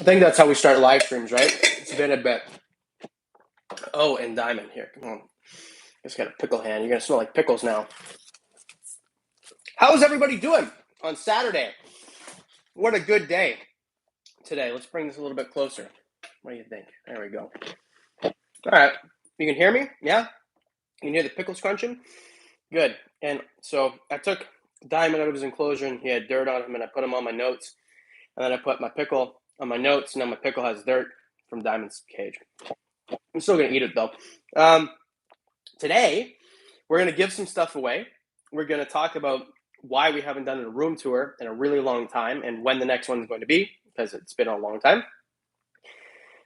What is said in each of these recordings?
think that's how we start live streams, right? It's been a bit. Oh, and Diamond here. Come on. Just got a pickle hand. You're going to smell like pickles now. How's everybody doing on Saturday? What a good day today. Let's bring this a little bit closer. What do you think? There we go. All right. You can hear me? Yeah? You can hear the pickles crunching? Good. And so I took Diamond out of his enclosure, and he had dirt on him, and I put him on my notes. And then I put my pickle on my notes, and now my pickle has dirt from Diamond's cage. I'm still going to eat it, though. Today, we're going to give some stuff away. We're going to talk about why we haven't done a room tour in a really long time and when the next one is going to be, because it's been a long time.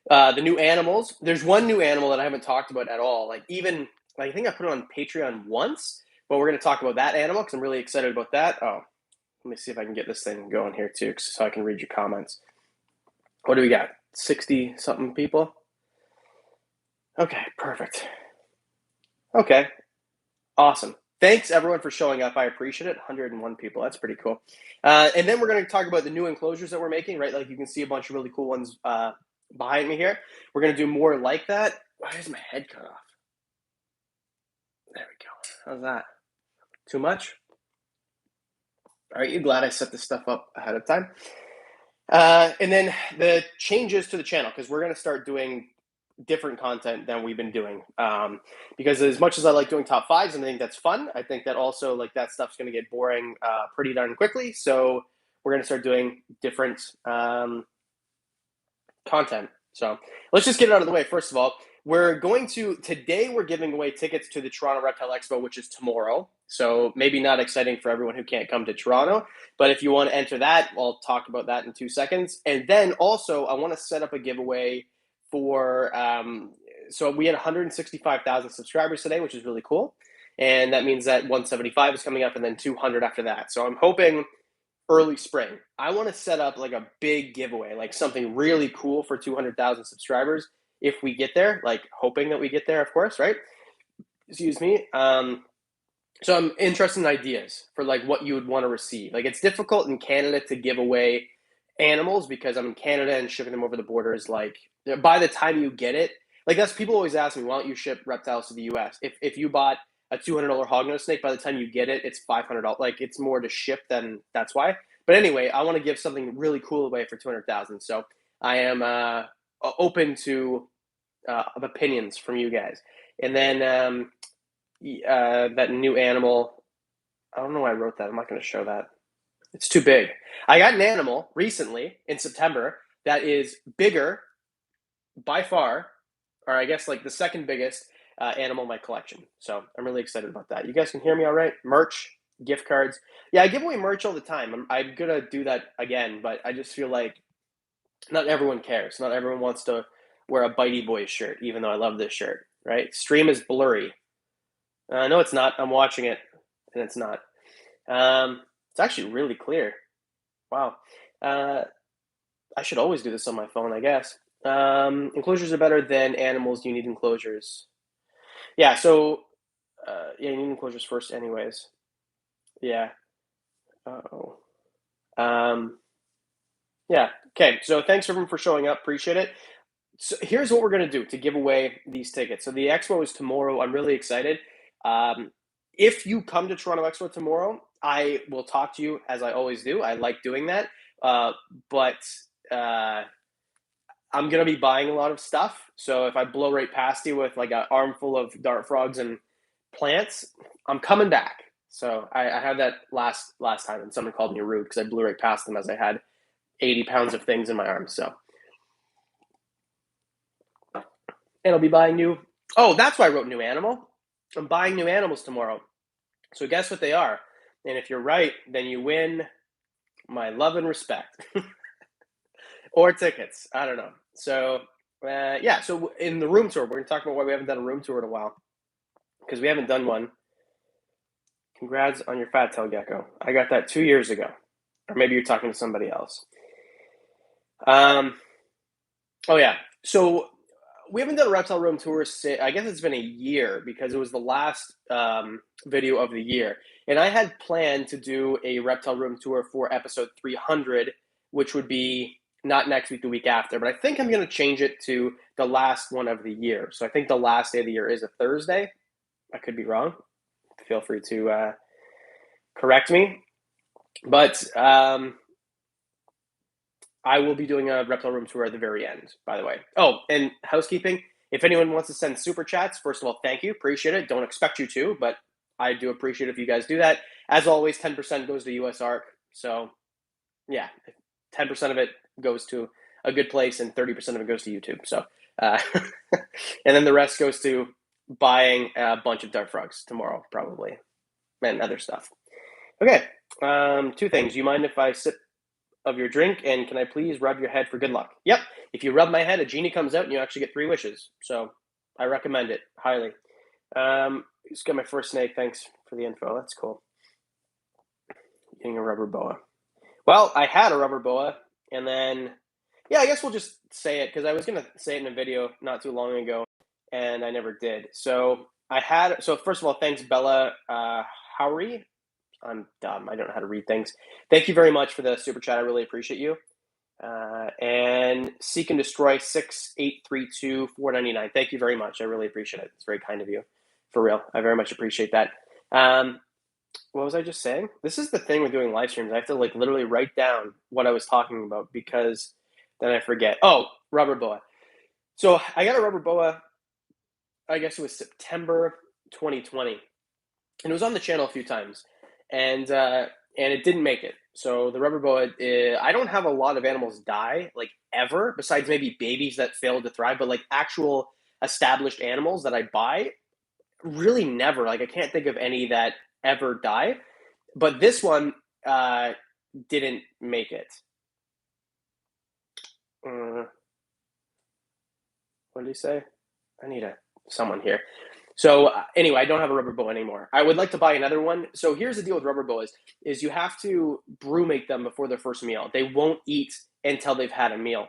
The new animals. There's one new animal that I haven't talked about at all. I think I put it on Patreon once, but we're going to talk about that animal because I'm really excited about that. Oh, let me see if I can get this thing going here too so I can read your comments. What do we got? 60-something people? Okay, perfect. Okay, awesome. Thanks, everyone, for showing up. I appreciate it. 101 people. That's pretty cool. And then we're going to talk about the new enclosures that we're making, right? Like you can see a bunch of really cool ones behind me here. We're going to do more like that. Why is my head cut off? There we go. How's that? Too much? Aren't you glad I set this stuff up ahead of time? And then the changes to the channel, because we're going to start doing different content than we've been doing. Because as much as I like doing top fives and I think that's fun, I think that also like that stuff's going to get boring pretty darn quickly. So we're going to start doing different content. So let's just get it out of the way. First of all, today we're giving away tickets to the Toronto Reptile Expo, which is tomorrow. So maybe not exciting for everyone who can't come to Toronto, but if you want to enter that, I'll talk about that in 2 seconds. And then also I want to set up a giveaway for, so we had 165,000 subscribers today, which is really cool. And that means that 175 is coming up and then 200 after that. So I'm hoping early spring. I want to set up like a big giveaway, like something really cool for 200,000 subscribers if we get there, like hoping that we get there, of course, right? Excuse me. So I'm interested in ideas for like what you would want to receive. Like it's difficult in Canada to give away animals because I'm in Canada and shipping them over the border is like, by the time you get it, like that's people always ask me, why don't you ship reptiles to the US? If you bought a $200 hognose snake, by the time you get it, it's $500. Like it's more to ship than that's why. But anyway, I want to give something really cool away for 200,000. So I am open to opinions from you guys. And then that new animal, I don't know why I wrote that. I'm not going to show that. It's too big. I got an animal recently in September that is bigger by far, or I guess like the second biggest animal in my collection. So I'm really excited about that. You guys can hear me all right? Merch, gift cards. Yeah, I give away merch all the time. I'm going to do that again, but I just feel like not everyone cares. Not everyone wants to wear a Bitey Boys shirt, even though I love this shirt, right? Stream is blurry. No, it's not. I'm watching it, and it's not. It's actually really clear. Wow. I should always do this on my phone, I guess. Enclosures are better than animals. You need enclosures. Yeah, so yeah, you need enclosures first anyways. Yeah. Uh-oh. Yeah, okay, so thanks everyone for showing up. Appreciate it. So here's what we're going to do to give away these tickets. So the expo is tomorrow. I'm really excited. If you come to Toronto Expo tomorrow, I will talk to you as I always do. I like doing that. But I'm going to be buying a lot of stuff. So if I blow right past you with like an armful of dart frogs and plants, I'm coming back. So I had that last time and someone called me rude because I blew right past them as I had 80 pounds of things in my arms. So, and I'll be buying new. Oh, that's why I wrote new animal. I'm buying new animals tomorrow. So guess what they are? And if you're right, then you win my love and respect. Or tickets. I don't know. So, yeah. So in the room tour, we're going to talk about why we haven't done a room tour in a while. Because we haven't done one. Congrats on your fat tail gecko. I got that 2 years ago. Or maybe you're talking to somebody else. Oh, yeah. So we haven't done a reptile room tour since, I guess it's been a year because it was the last video of the year. And I had planned to do a reptile room tour for episode 300, which would be not next week, the week after, but I think I'm going to change it to the last one of the year. So I think the last day of the year is a Thursday. I could be wrong. Feel free to correct me. But I will be doing a reptile room tour at the very end, by the way. Oh, and housekeeping. If anyone wants to send super chats, first of all, thank you. Appreciate it. Don't expect you to, but I do appreciate if you guys do that. As always, 10% goes to US ARC. So, yeah, 10% of it goes to a good place and 30% of it goes to YouTube. So, and then the rest goes to buying a bunch of dart frogs tomorrow, probably, and other stuff. Okay, two things. Do you mind if I sip of your drink, and can I please rub your head for good luck? Yep. If you rub my head, a genie comes out and you actually get 3 wishes. So I recommend it highly. Just got my first snake. Thanks for the info. That's cool. Getting a rubber boa. Well, I had a rubber boa, and then, yeah, I guess we'll just say it because I was going to say it in a video not too long ago, and I never did. So first of all, thanks, Bella Howery. I'm dumb. I don't know how to read things. Thank you very much for the super chat. I really appreciate you. And Seek and Destroy 6832-499. Thank you very much. I really appreciate it. It's very kind of you. For real. I very much appreciate that. What was I just saying? This is the thing with doing live streams. I have to literally write down what I was talking about because then I forget. Oh, rubber boa. So I got a rubber boa, I guess it was September 2020. And it was on the channel a few times. And it didn't make it. So the rubber boa, I don't have a lot of animals die, ever, besides maybe babies that failed to thrive, but actual established animals that I buy, really never. I can't think of any that ever die. But this one didn't make it. What did he say? I need someone here. So anyway, I don't have a rubber boa anymore. I would like to buy another one. So here's the deal with rubber boas is you have to brumate them before their first meal. They won't eat until they've had a meal.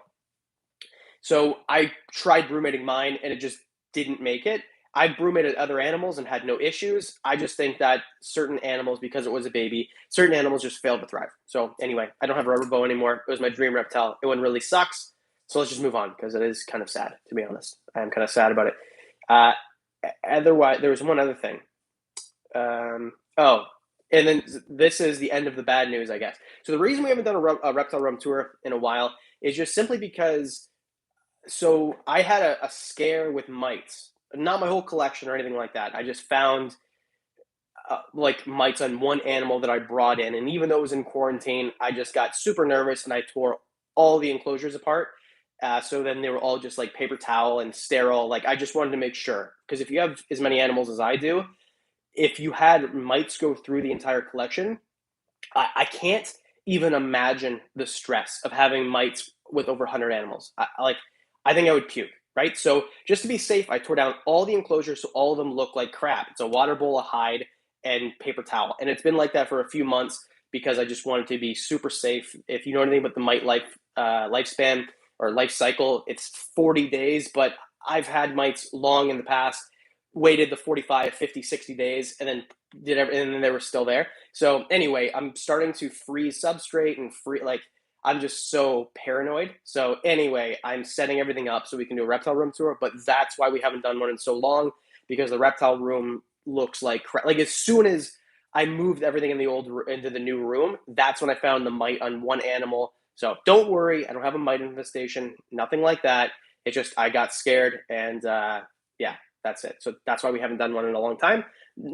So I tried brumating mine and it just didn't make it. I brumated other animals and had no issues. I just think that certain animals, because it was a baby, certain animals just failed to thrive. So anyway, I don't have a rubber boa anymore. It was my dream reptile. It one really sucks. So let's just move on because it is kind of sad, to be honest. I'm kind of sad about it. Otherwise, there was one other thing. And then this is the end of the bad news, I guess. So the reason we haven't done a reptile room tour in a while is just simply because, so I had a scare with mites. Not my whole collection or anything like that. I just found mites on one animal that I brought in. And even though it was in quarantine, I just got super nervous and I tore all the enclosures apart. So then they were all just paper towel and sterile. I just wanted to make sure, because if you have as many animals as I do, if you had mites go through the entire collection, I can't even imagine the stress of having mites with over 100 animals. I think I would puke, right? So just to be safe, I tore down all the enclosures so all of them look like crap. It's a water bowl, a hide, and paper towel. And it's been like that for a few months because I just wanted to be super safe. If you know anything about the mite lifespan, or life cycle, it's 40 days, but I've had mites long in the past, waited the 45, 50, 60 days, and then did everything, and then they were still there. So anyway, I'm starting to freeze substrate and I'm just so paranoid. So anyway, I'm setting everything up so we can do a reptile room tour, but that's why we haven't done one in so long, because the reptile room looks like crap. As soon as I moved everything in the old into the new room, that's when I found the mite on one animal. So don't worry, I don't have a mite infestation, nothing like that. It's just I got scared, and yeah, that's it. So that's why we haven't done one in a long time.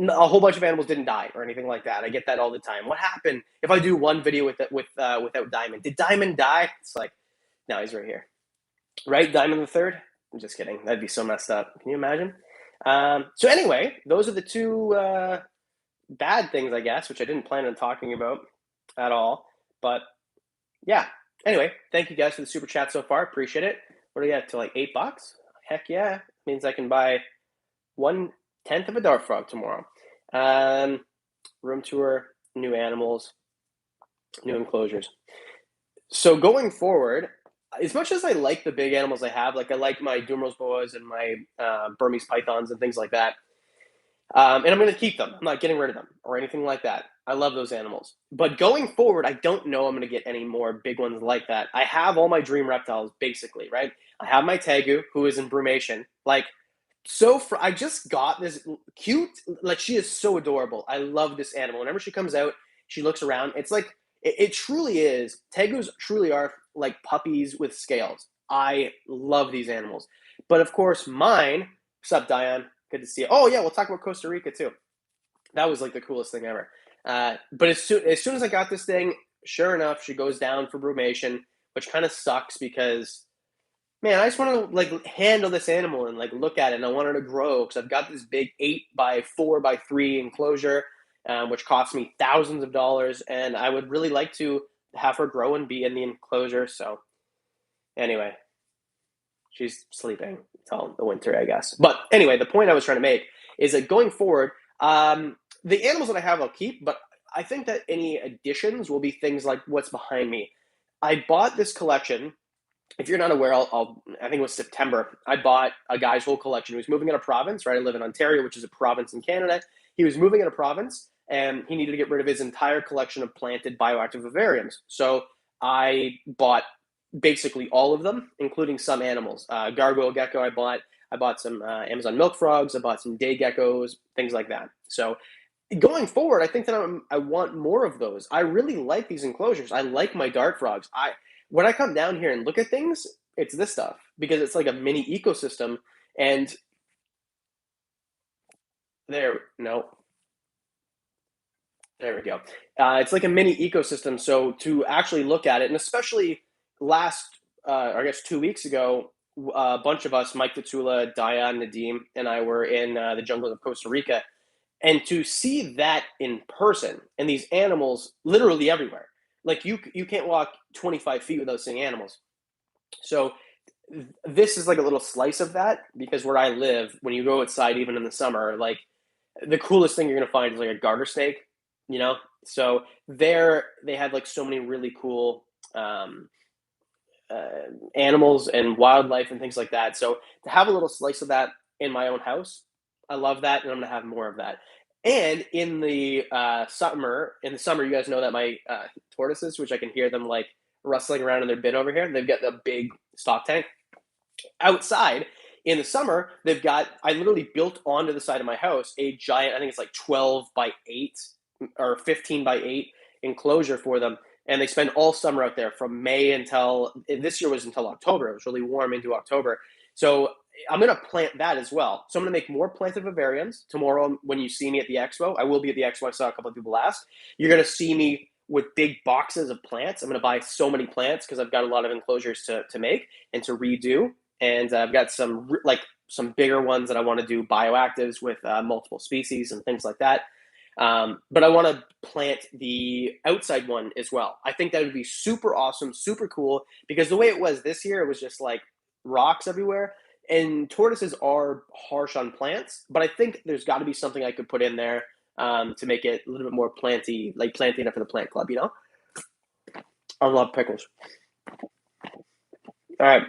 A whole bunch of animals didn't die or anything like that. I get that all the time. What happened if I do one video without Diamond? Did Diamond die? It's no, he's right here. Right, Diamond the third? I'm just kidding. That'd be so messed up. Can you imagine? So anyway, those are the two bad things, I guess, which I didn't plan on talking about at all. But yeah. Anyway, thank you guys for the super chat so far. Appreciate it. What do we get to $8? Heck yeah. Means I can buy 1/10 of a dart frog tomorrow. Room tour, new animals, new enclosures. So going forward, as much as I like the big animals I have, I like my Dumeril's boas and my Burmese pythons and things like that, And I'm going to keep them. I'm not getting rid of them or anything like that. I love those animals. But going forward, I don't know I'm going to get any more big ones like that. I have all my dream reptiles, basically, right? I have my Tegu, who is in brumation. Like, I just got this cute, like, she is so adorable. I love this animal. Whenever she comes out, she looks around. It's like, it truly is. Tegus truly are like puppies with scales. I love these animals. But of course, mine, what's up, Diane? Good to see you. Oh yeah, we'll talk about Costa Rica too. That was like the coolest thing ever. But as soon as I got this thing, sure enough, she goes down for brumation, which kind of sucks because, man, I just want to like handle this animal and like look at it, and I want her to grow because I've got this big 8 by 4 by 3 enclosure, which costs me thousands of dollars, and I would really like to have her grow and be in the enclosure. So anyway, she's sleeping until the winter, I guess. But anyway, the point I was trying to make is that going forward, the animals that I have I'll keep, but I think that any additions will be things like what's behind me. I bought this collection. If you're not aware, I think it was September. I bought a guy's whole collection. He was moving in a province, right? I live in Ontario, which is a province in Canada. He was moving in a province, and he needed to get rid of his entire collection of planted bioactive vivariums. So I bought basically all of them, including some animals. Gargoyle gecko, I bought. I bought some Amazon milk frogs. I bought some day geckos, things like that. So going forward, I think that I want more of those. I really like these enclosures. I like my dart frogs. When I come down here and look at things, it's this stuff because it's like a mini ecosystem. And no, there we go. It's like a mini ecosystem. So to actually look at it, and especially I guess 2 weeks ago, a bunch of us, Mike Tatula, Diane, Nadim, and I were in the jungles of Costa Rica, and to see that in person and these animals literally everywhere, like you can't walk 25 feet without seeing animals. So this is like a little slice of that because where I live, when you go outside, even in the summer, like the coolest thing you're gonna find is like a garter snake, you know. So there they have like so many really cool animals and wildlife and things like that. So to have a little slice of that in my own house, I love that, and I'm gonna have more of that. And in the summer, you guys know that my tortoises, which I can hear them like rustling around in their bin over here, they've got a big stock tank outside. In the summer, I literally built onto the side of my house a giant, I think it's like 12 by 8 or 15 by 8 enclosure for them. And they spend all summer out there from May until this year was until October. It was really warm into October. So I'm going to plant that as well. So I'm going to make more planted vivariums tomorrow. When you see me at the expo, I will be at the expo. I saw a couple of people last. You're going to see me with big boxes of plants. I'm going to buy so many plants because I've got a lot of enclosures to make and to redo. And I've got some bigger ones that I want to do bioactives with multiple species and things like that. But I want to plant the outside one as well. I think that would be super awesome, super cool, because the way it was this year, it was just like rocks everywhere. And tortoises are harsh on plants, but I think there's got to be something I could put in there to make it a little bit more planty, like planty enough for the plant club, you know? I love pickles. All right.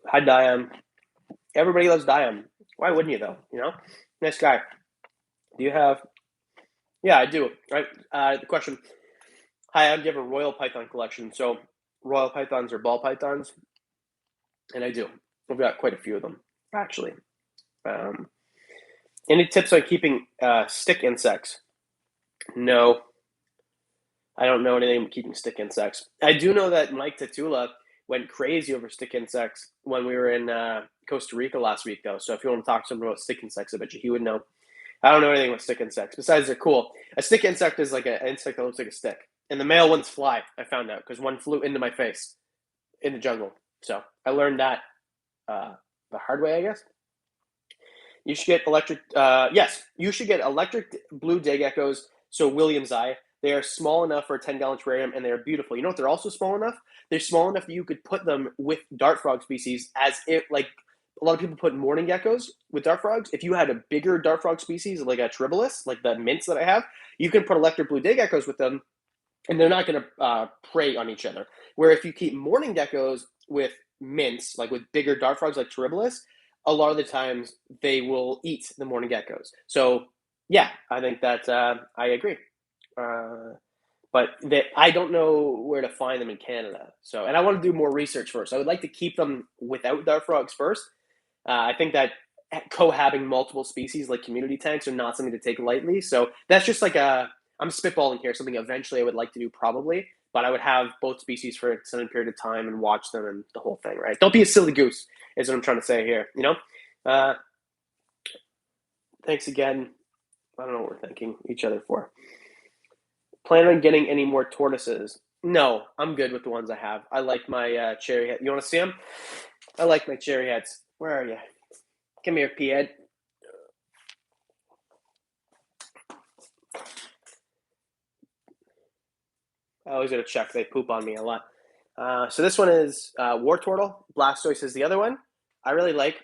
Hi, Diane. Everybody loves Diane. Why wouldn't you, though? You know? Nice guy. Do you have... Yeah, I do. Right. The question: hi, I have a royal python collection. So royal pythons are ball pythons, and I do. I've got quite a few of them, actually. Um, any tips on keeping stick insects? No, I don't know anything about keeping stick insects. I do know that Mike Tatula went crazy over stick insects when we were in Costa Rica last week, though. So if you want to talk to him about stick insects, I bet you he would know. I don't know anything about stick insects. Besides, they're cool. A stick insect is like an insect that looks like a stick. And the male ones fly, I found out, because one flew into my face in the jungle. So I learned that the hard way, I guess. You should get yes, you should get electric blue day geckos. So Williams Eye. They are small enough for a 10-gallon terrarium, and they are beautiful. You know what? They're also small enough. They're small enough that you could put them with dart frog species, as if like a lot of people put mourning geckos with dart frogs. If you had a bigger dart frog species, like a tribulus, like the mints that I have, you can put electric blue day geckos with them, and they're not going to prey on each other. Where if you keep mourning geckos with mints, like with bigger dart frogs like tribulus, a lot of the times they will eat the morning geckos. So yeah, I think that I agree. But I don't know where to find them in Canada. So, and I want to do more research first. I would like to keep them without dart frogs first. I think that cohabiting multiple species like community tanks are not something to take lightly. So that's just like I'm spitballing here, something eventually I would like to do probably, but I would have both species for a certain period of time and watch them and the whole thing, right? Don't be a silly goose is what I'm trying to say here, you know? Thanks again. I don't know what we're thanking each other for. Plan on getting any more tortoises? No, I'm good with the ones I have. I like my cherry head. You want to see them? I like my cherry heads. Where are you? Come here, P-Ed. I always got to check. They poop on me a lot. So this one is war turtle. Blastoise is the other one. I really like.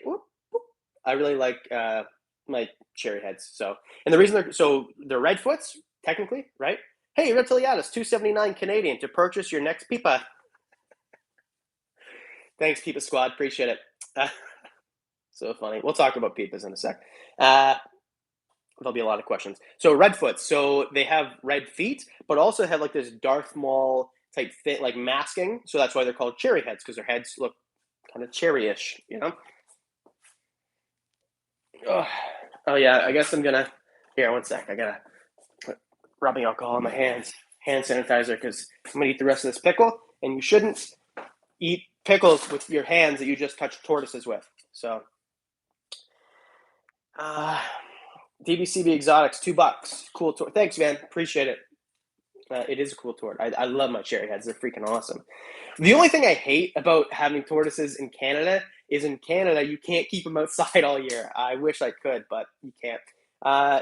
My cherry heads. So, and the reason they're redfoots technically, right? Hey, Reptiliatus, $279 Canadian to purchase your next Peepa. Thanks, Peepa Squad. Appreciate it. So funny. We'll talk about Peepas in a sec. There'll be a lot of questions. So redfoots. So they have red feet, but also have like this Darth Maul type fit, like masking. So that's why they're called cherry heads, because their heads look kind of cherry-ish, you know? Oh yeah, I guess I'm gonna. Here, one sec. I gotta put rubbing alcohol on my hands, hand sanitizer, because I'm gonna eat the rest of this pickle, and you shouldn't eat pickles with your hands that you just touched tortoises with. So, DBCB Exotics, $2. Cool tour. Thanks, man. Appreciate it. It is a cool tort. I love my cherry heads. They're freaking awesome. The only thing I hate about having tortoises in Canada is in Canada, you can't keep them outside all year. I wish I could, but you can't.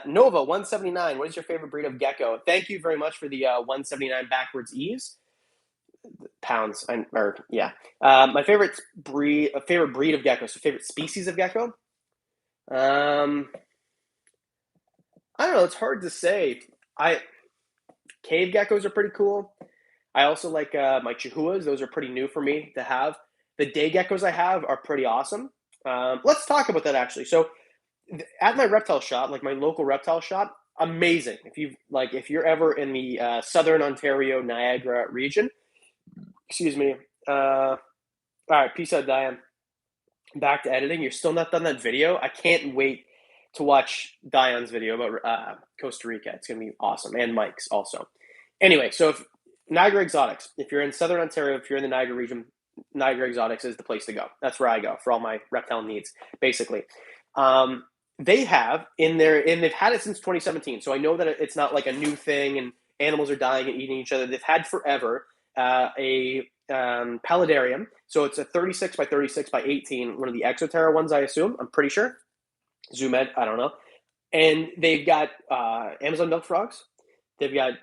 Nova, 179. What is your favorite breed of gecko? Thank you very much for the 179 backwards E's. Pounds. My favorite breed of gecko. So favorite species of gecko? I don't know. It's hard to say. Cave geckos are pretty cool. I also like my chihuahuas. Those are pretty new for me to have. The day geckos I have are pretty awesome. Let's talk about that actually. So at my reptile shop, like my local reptile shop, amazing. If you're ever in the southern Ontario, Niagara region, excuse me. All right, peace out, Diane. Back to editing. You're still not done that video. I can't wait to watch Diane's video about Costa Rica. It's gonna be awesome, and Mike's also. Anyway, so if Niagara Exotics, if you're in southern Ontario, if you're in the Niagara region, Niagara Exotics is the place to go. That's where I go for all my reptile needs, basically. They have and they've had it since 2017. So I know that it's not like a new thing and animals are dying and eating each other. They've had forever a paludarium. So it's a 36 by 36 by 18, one of the Exoterra ones, I assume. I'm pretty sure. Zoom Ed, I don't know. And they've got Amazon milk frogs. They've got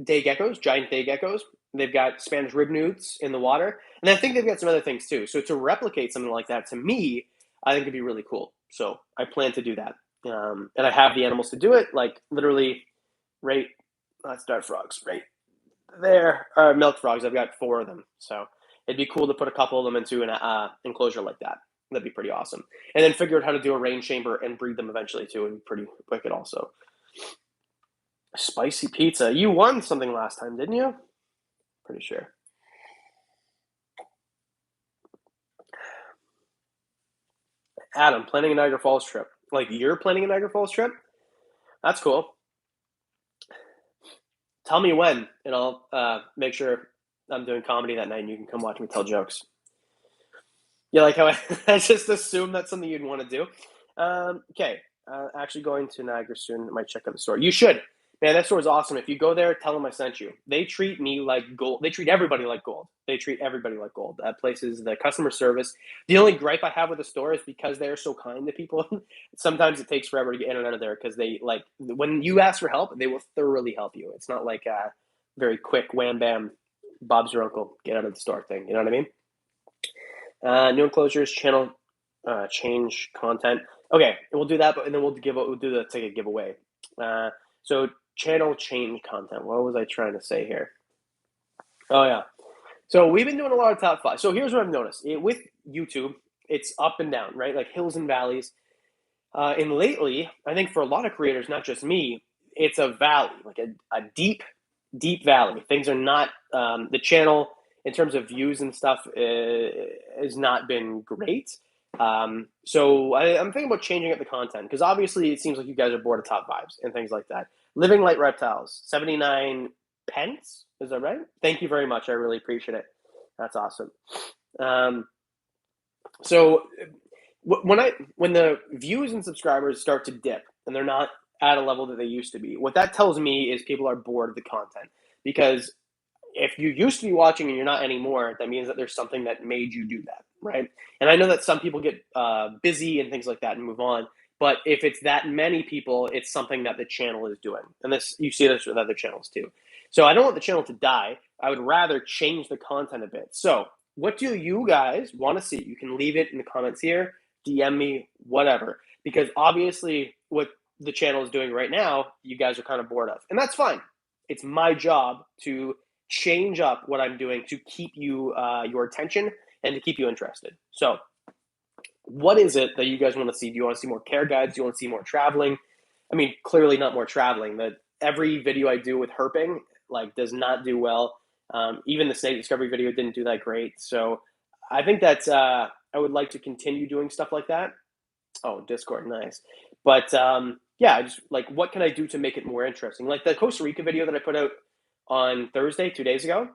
day geckos, giant day geckos. They've got Spanish rib newts in the water. And I think they've got some other things too. So to replicate something like that, to me, I think it'd be really cool. So I plan to do that. And I have the animals to do it, like literally right, that's dart frogs, right there are milk frogs. I've got 4 of them. So it'd be cool to put a couple of them into an enclosure like that. That'd be pretty awesome. And then figure out how to do a rain chamber and breed them eventually too. It'd be pretty wicked also. Spicy pizza. You won something last time, didn't you? Pretty sure. Adam, planning a Niagara Falls trip. Like you're planning a Niagara Falls trip? That's cool. Tell me when, and I'll make sure I'm doing comedy that night and you can come watch me tell jokes. You like how I just assumed that's something you'd want to do? Okay. Actually going to Niagara soon. I might check out the store. You should. Man, that store is awesome. If you go there, tell them I sent you. They treat me like gold. They treat everybody like gold. That place is the customer service. The only gripe I have with the store is because they're so kind to people. Sometimes it takes forever to get in and out of there because they like when you ask for help, they will thoroughly help you. It's not like a very quick wham bam, Bob's your uncle, get out of the store thing. You know what I mean? New enclosures, channel change content. Okay, we'll do that, but and then we'll do the ticket giveaway. So channel change content. What was I trying to say here? Oh yeah. So we've been doing a lot of top 5. So here's what I've noticed with YouTube. it's up and down, right? Like hills and valleys. And lately, I think for a lot of creators, not just me, it's a valley, like a deep, deep valley. Things are not, the channel in terms of views and stuff has not been great. So I'm thinking about changing up the content because obviously it seems like you guys are bored of top vibes and things like that. Living Light Reptiles, 79 pence. Is that right? Thank you very much. I really appreciate it. That's awesome. So when the views and subscribers start to dip and they're not at a level that they used to be, what that tells me is people are bored of the content. Because if you used to be watching and you're not anymore, that means that there's something that made you do that, right? And I know that some people get busy and things like that and move on. But if it's that many people, it's something that the channel is doing. And this, you see this with other channels too. So I don't want the channel to die. I would rather change the content a bit. So what do you guys want to see? You can leave it in the comments here, DM me, whatever. Because obviously what the channel is doing right now, you guys are kind of bored of. And that's fine. It's my job to change up what I'm doing to keep you your attention and to keep you interested. So what is it that you guys want to see? Do you want to see more care guides? Do you want to see more traveling? I mean, clearly not more traveling. That every video I do with herping like does not do well. Even the snake discovery video didn't do that great. So I think that I would like to continue doing stuff like that. Oh, Discord, nice. But yeah, just like what can I do to make it more interesting? Like the Costa Rica video that I put out on Thursday, 2 days ago,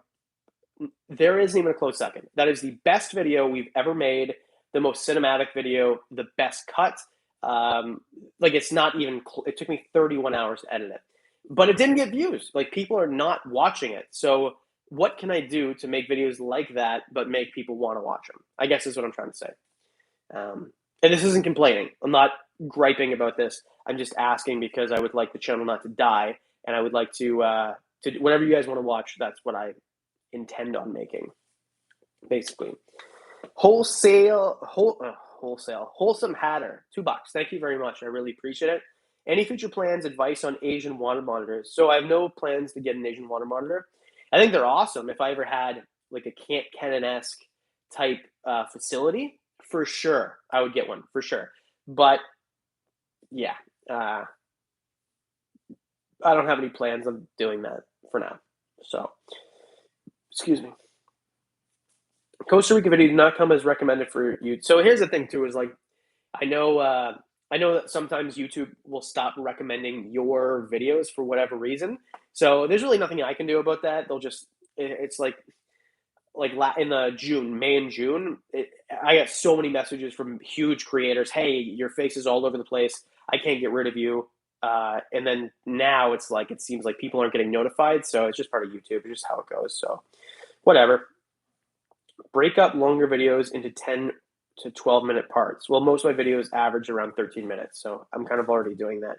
there isn't even a close second. That is the best video we've ever made, the most cinematic video, the best cut. Like it's not even, it took me 31 hours to edit it, but it didn't get views. Like people are not watching it. So what can I do to make videos like that, but make people want to watch them? I guess is what I'm trying to say. And this isn't complaining. I'm not griping about this. I'm just asking because I would like the channel not to die, and I would like to whatever you guys want to watch. That's what I intend on making, basically. Wholesome Hatter, $2. Thank you very much. I really appreciate it. Any future plans, advice on Asian water monitors? So I have no plans to get an Asian water monitor. I think they're awesome. If I ever had like a Canon-esque type facility, for sure, I would get one, for sure. But yeah, I don't have any plans of doing that for now. So, excuse me. Costa Rica video did not come as recommended for you. So here's the thing too, is like, I know that sometimes YouTube will stop recommending your videos for whatever reason. So there's really nothing I can do about that. They'll just, it's like in the May and June, I got so many messages from huge creators. Hey, your face is all over the place. I can't get rid of you. And then now it's like, it seems like people aren't getting notified. So it's just part of YouTube. It's just how it goes. So whatever. Break up longer videos into 10 to 12-minute parts. Well, most of my videos average around 13 minutes. So I'm kind of already doing that.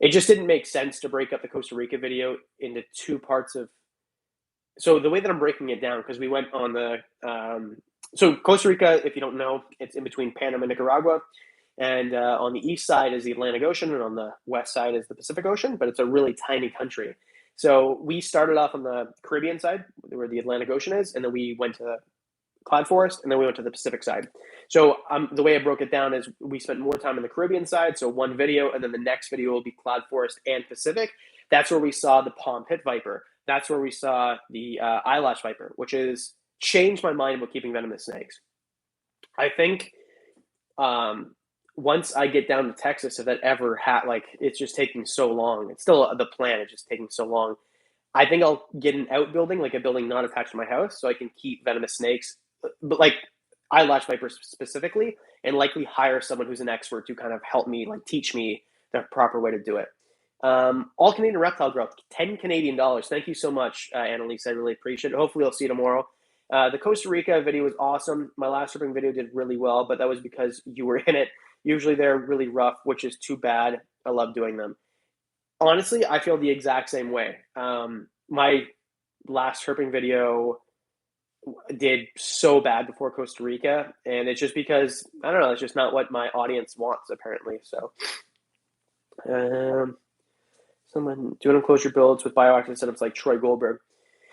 It just didn't make sense to break up the Costa Rica video into two parts of. So the way that I'm breaking it down, because we went on the, so Costa Rica, if you don't know, it's in between Panama and Nicaragua. And on the east side is the Atlantic Ocean, and on the west side is the Pacific Ocean, but it's a really tiny country. So we started off on the Caribbean side, where the Atlantic Ocean is, and then we went to Cloud Forest, and then we went to the Pacific side. So the way I broke it down is we spent more time on the Caribbean side, so one video, and then the next video will be Cloud Forest and Pacific. That's where we saw the palm pit viper. That's where we saw the eyelash viper, which has changed my mind about keeping venomous snakes. I think once I get down to Texas, if that ever like it's just taking so long. It's still the plan. It's just taking so long. I think I'll get an outbuilding, like a building not attached to my house, so I can keep venomous snakes, but like eyelash vipers specifically, and likely hire someone who's an expert to kind of help me, like teach me the proper way to do it. All Canadian reptile growth, 10 Canadian dollars. Thank you so much, Annalise. I really appreciate it. Hopefully, I'll see you tomorrow. The Costa Rica video was awesome. My last ripping video did really well, but that was because you were in it. Usually, they're really rough, which is too bad. I love doing them. Honestly, I feel the exact same way. My last herping video did so bad before Costa Rica, and it's just because, I don't know, it's just not what my audience wants, apparently. So, someone doing enclosure builds with bioactive setups like Troy Goldberg.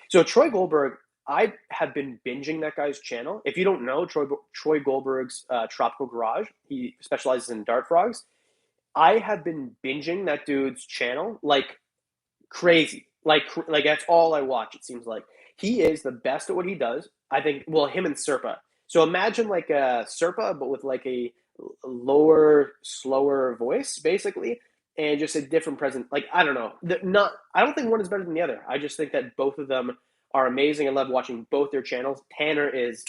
So Troy Goldberg, I have been binging that guy's channel. If you don't know, Troy Goldberg's Tropical Garage, he specializes in dart frogs. I have been binging that dude's channel like crazy. Like that's all I watch, it seems like. He is the best at what he does. I think, well, him and Serpa. So imagine like a Serpa, but with like a lower, slower voice, basically, and just a different present. Like, I don't know. I don't think one is better than the other. I just think that both of them are amazing. I love watching both their channels. Tanner is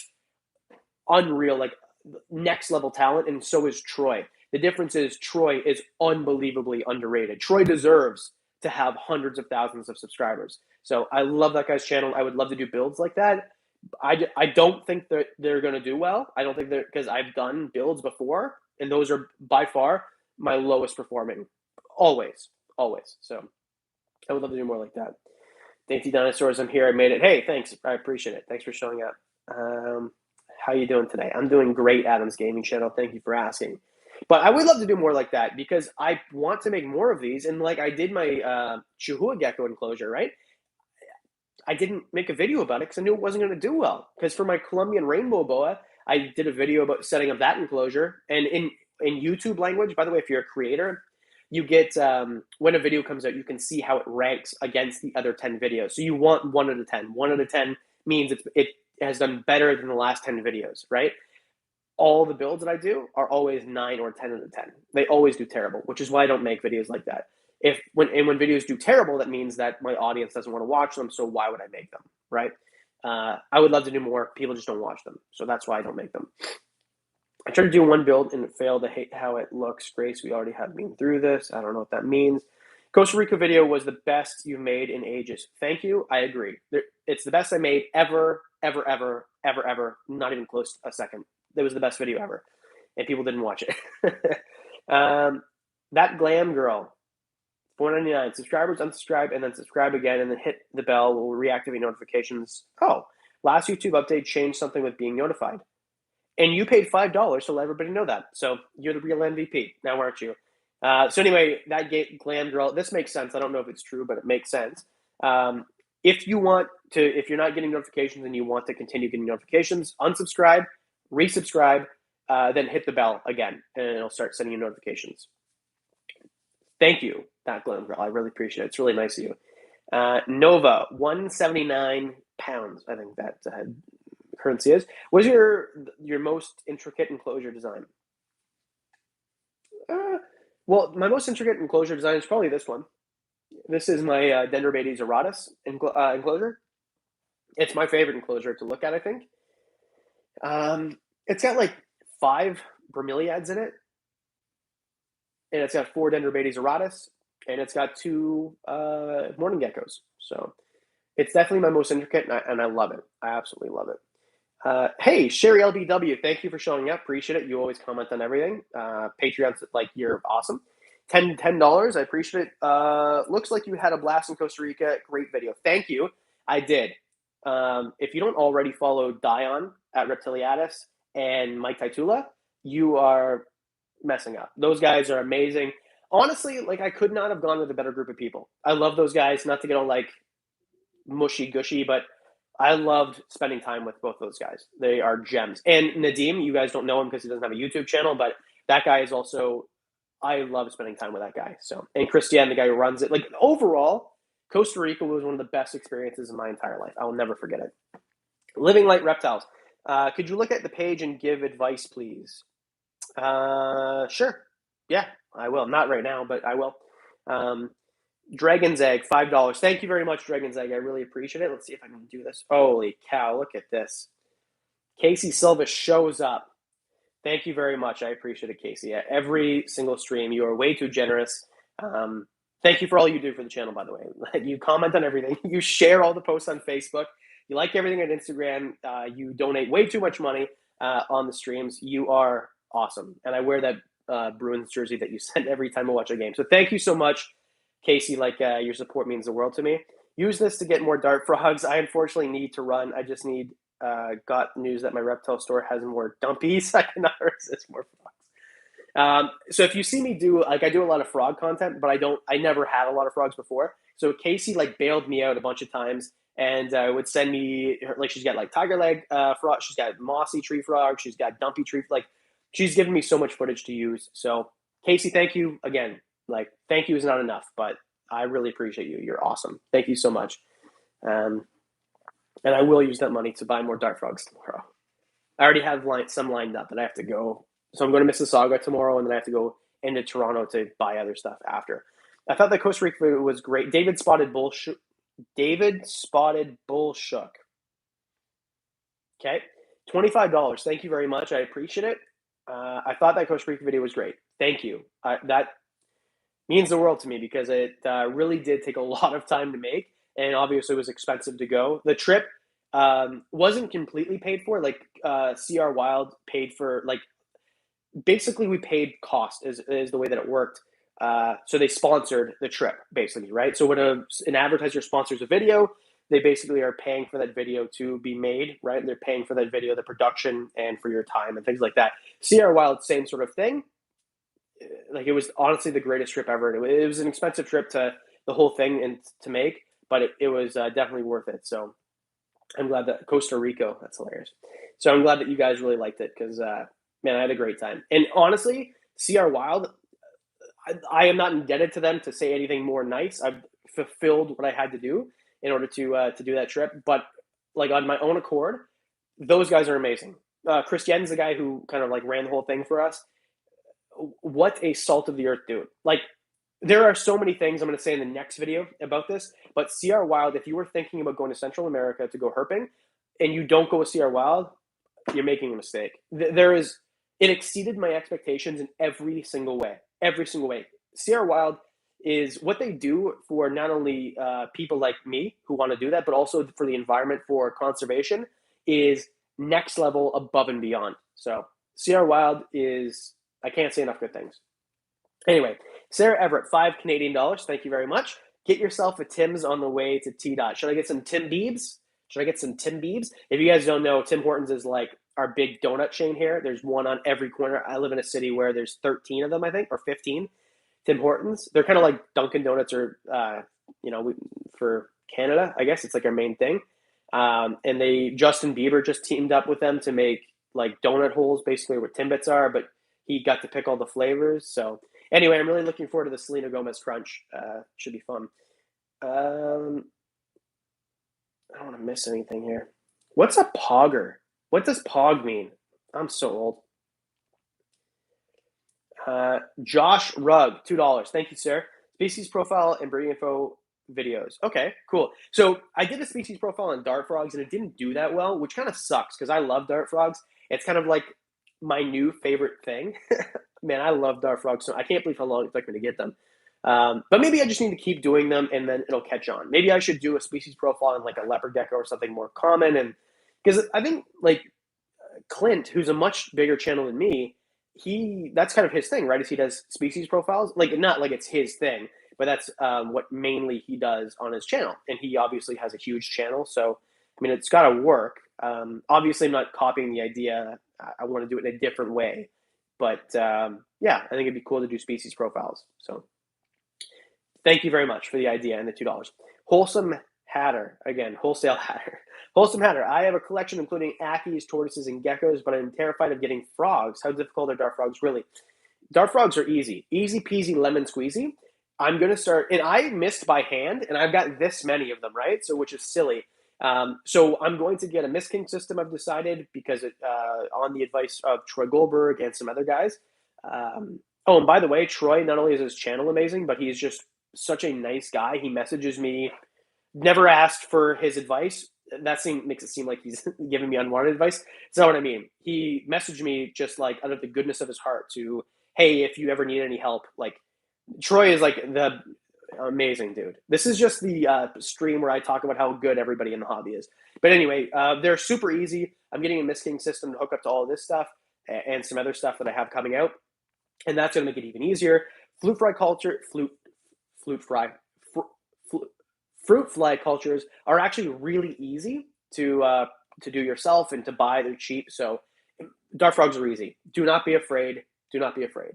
unreal, like next level talent, and so is Troy. The difference is Troy is unbelievably underrated. Troy deserves to have hundreds of thousands of subscribers. So I love that guy's channel. I would love to do builds like that. I don't think that they're going to do well. I don't think they're, because I've done builds before, and those are by far my lowest performing. Always. So I would love to do more like that. Dainty Dinosaurs, I'm here. I made it. Hey, thanks. I appreciate it. Thanks for showing up. How you doing today? I'm doing great, Adam's Gaming Channel. Thank you for asking. But I would love to do more like that because I want to make more of these. And like I did my Chihuahua gecko enclosure, right? I didn't make a video about it because I knew it wasn't going to do well. Because for my Colombian rainbow boa, I did a video about setting up that enclosure. And in YouTube language, by the way, if you're a creator, you get, when a video comes out, you can see how it ranks against the other 10 videos. So you want 1 out of 10. 1 out of 10 means it has done better than the last 10 videos, right? All the builds that I do are always 9 or 10 out of 10. They always do terrible, which is why I don't make videos like that. When videos do terrible, that means that my audience doesn't want to watch them. So why would I make them, right? I would love to do more. People just don't watch them. So that's why I don't make them. I tried to do one build and it failed. I hate how it looks. Grace, we already have been through this. I don't know what that means. Costa Rica video was the best you've made in ages. Thank you. I agree. It's the best I made ever. Not even close to a second. It was the best video ever. And people didn't watch it. That glam girl, $4.99. Subscribers, unsubscribe, and then subscribe again, and then hit the bell. We'll reactivate notifications. Oh, last YouTube update changed something with being notified. And you paid $5 to let everybody know that. So you're the real MVP now, aren't you? So anyway, that glam girl, this makes sense. I don't know if it's true, but it makes sense. If you're not getting notifications and you want to continue getting notifications, unsubscribe, resubscribe, then hit the bell again, and it'll start sending you notifications. Thank you, that glam girl. I really appreciate it. It's really nice of you. Nova, 179 pounds, I think that currency is. What is your most intricate enclosure design? Well, my most intricate enclosure design is probably this one. This is my Dendrobates auratus enclosure. It's my favorite enclosure to look at, I think. It's got like 5 bromeliads in it. And it's got 4 Dendrobates auratus. And it's got 2 morning geckos. So it's definitely my most intricate, and I love it. I absolutely love it. Hey, Sherry LBW, thank you for showing up. Appreciate it. You always comment on everything. Patreon's like, you're awesome. $10. I appreciate it. Looks like you had a blast in Costa Rica. Great video. Thank you. I did. If you don't already follow Dion at Reptiliatus and Mike Taitula, you are messing up. Those guys are amazing. Honestly, like I could not have gone with a better group of people. I love those guys. Not to get all like mushy gushy, but I loved spending time with both those guys. They are gems. And Nadim, you guys don't know him because he doesn't have a YouTube channel, but that guy is also, I love spending time with that guy. So, and Christian, the guy who runs it, like overall, Costa Rica was one of the best experiences in my entire life. I will never forget it. Living Light Reptiles. Could you look at the page and give advice, please? Sure. Yeah, I will. Not right now, but I will. Dragon's Egg, $5. Thank you very much, Dragon's Egg. I really appreciate it. Let's see if I can do this. Holy cow, look at this. Casey Silva shows up. Thank you very much. I appreciate it, Casey. At every single stream, you are way too generous. Thank you for all you do for the channel, by the way. You comment on everything. You share all the posts on Facebook. You like everything on Instagram. You donate way too much money on the streams. You are awesome. And I wear that Bruins jersey that you send every time I watch a game. So thank you so much, Casey. Like your support means the world to me. Use this to get more dart frogs. I unfortunately need to run. I just need got news that my reptile store has more dumpies. I cannot resist more frogs. So if you see me do, like, I do a lot of frog content, but I never had a lot of frogs before. So Casey like bailed me out a bunch of times and would send me like, she's got like tiger leg frog, she's got mossy tree frog, she's got dumpy tree, like she's given me so much footage to use. So Casey, thank you again. Like, thank you is not enough, but I really appreciate you. You're awesome. Thank you so much. Um, and I will use that money to buy more dart frogs tomorrow. I already have some lined up that I have to go. So I'm going to Mississauga tomorrow, and then I have to go into Toronto to buy other stuff after. I thought the Costa Rica video was great. David Spotted Bull Shook. Okay, $25. Thank you very much. I appreciate it. I thought that Costa Rica video was great. Thank you. That means the world to me because it really did take a lot of time to make, and obviously was expensive to go. The trip wasn't completely paid for. Like CR Wild paid for, like, basically we paid cost is the way that it worked. So they sponsored the trip basically, right? So when an advertiser sponsors a video, they basically are paying for that video to be made, right? And they're paying for that video, the production, and for your time and things like that. CR Wild, same sort of thing. Like, it was honestly the greatest trip ever. It was an expensive trip to the whole thing and to make, but it was definitely worth it. So I'm glad that Costa Rica, that's hilarious. So I'm glad that you guys really liked it because, man, I had a great time. And honestly, CR Wild, I am not indebted to them to say anything more nice. I've fulfilled what I had to do in order to do that trip. But like on my own accord, those guys are amazing. Chris Yen's the guy who kind of like ran the whole thing for us. What a salt of the earth dude. Like, there are so many things I'm going to say in the next video about this, but CR Wild, if you were thinking about going to Central America to go herping and you don't go with CR Wild, you're making a mistake. It exceeded my expectations in every single way. Every single way. CR Wild is what they do for not only people like me who want to do that, but also for the environment, for conservation, is next level, above and beyond. So CR Wild is, I can't say enough good things. Anyway, Sarah Everett, $5 Canadian. Thank you very much. Get yourself a Tim's on the way to T Dot. Should I get some Tim Biebs? If you guys don't know, Tim Hortons is like our big donut chain here. There's one on every corner. I live in a city where there's 13 of them, I think, or 15 Tim Hortons. They're kind of like Dunkin' Donuts, or for Canada, I guess it's like our main thing. And Justin Bieber just teamed up with them to make like donut holes, basically where Timbits are, but he got to pick all the flavors. So anyway, I'm really looking forward to the Selena Gomez Crunch. Should be fun. I don't want to miss anything here. What's a pogger? What does pog mean? I'm so old. Josh Rugg, $2. Thank you, sir. Species profile and breeding info videos. Okay, cool. So I did a species profile on dart frogs and it didn't do that well, which kind of sucks because I love dart frogs. It's kind of like my new favorite thing. Man, I love dart frogs. So I can't believe how long it took me to get them. But maybe I just need to keep doing them and then it'll catch on. Maybe I should do a species profile on like a leopard gecko or something more common. And because I think like Clint, who's a much bigger channel than me, that's kind of his thing, right? Is he does species profiles, like not like it's his thing, but that's what mainly he does on his channel. And he obviously has a huge channel, so I mean it's got to work. Obviously, I'm not copying the idea. I want to do it in a different way, but yeah, I think it'd be cool to do species profiles. So thank you very much for the idea and the $2. Wholesome Hatter, again, wholesale Hatter. Wholesome Hatter, I have a collection including ackies, tortoises, and geckos, but I'm terrified of getting frogs. How difficult are dart frogs really? Dart frogs are easy. Easy peasy lemon squeezy. I'm going to start, and I missed by hand, and I've got this many of them, right? So, which is silly. So I'm going to get a misking system, I've decided, because on the advice of Troy Goldberg and some other guys. Oh, and by the way, Troy, not only is his channel amazing, but he's just such a nice guy. He messages me, never asked for his advice. That makes it seem like he's giving me unwanted advice. That's not what I mean. He messaged me just like out of the goodness of his heart to, hey, if you ever need any help, like Troy is like the amazing dude. This is just the stream where I talk about how good everybody in the hobby is. But anyway, they're super easy. I'm getting a misking system to hook up to all of this stuff and some other stuff that I have coming out. And that's going to make it even easier. Fruit fly cultures are actually really easy to do yourself and to buy. They're cheap. So dart frogs are easy. Do not be afraid. Do not be afraid.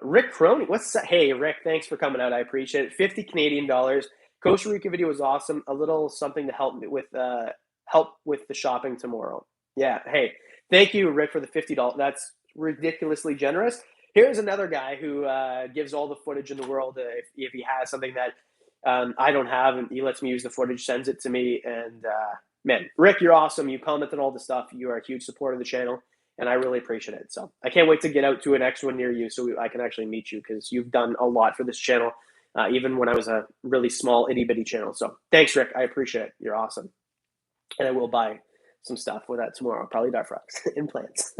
Rick Crony, what's that? Hey, Rick, thanks for coming out. I appreciate it. 50 Canadian dollars. Costa Rica video was awesome. A little something to help with the shopping tomorrow. Yeah. Hey, thank you, Rick, for the $50. That's ridiculously generous. Here's another guy who gives all the footage in the world. If he has something that I don't have, and he lets me use the footage, sends it to me. And man, Rick, you're awesome. You comment on all the stuff. You are a huge supporter of the channel, and I really appreciate it. So I can't wait to get out to an next one near you so I can actually meet you, because you've done a lot for this channel, even when I was a really small itty bitty channel. So thanks, Rick. I appreciate it. You're awesome. And I will buy some stuff with that tomorrow. Probably dart frogs and plants.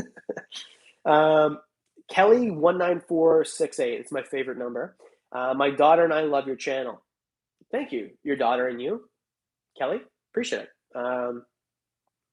Kelly 19468. It's my favorite number. My daughter and I love your channel. Thank you. Your daughter and you, Kelly. Appreciate it.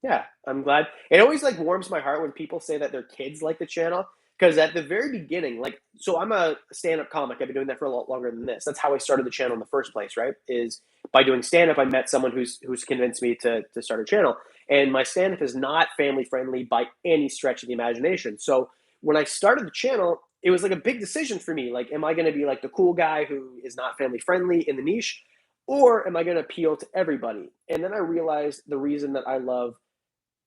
Yeah, I'm glad. It always like warms my heart when people say that their kids like the channel, because at the very beginning, like, so I'm a stand-up comic. I've been doing that for a lot longer than this. That's how I started the channel in the first place, right? Is by doing stand-up. I met someone who's convinced me to start a channel, and my stand-up is not family friendly by any stretch of the imagination. So when I started the channel, it was like a big decision for me. Like, am I going to be like the cool guy who is not family friendly in the niche, or am I going to appeal to everybody? And then I realized the reason that I love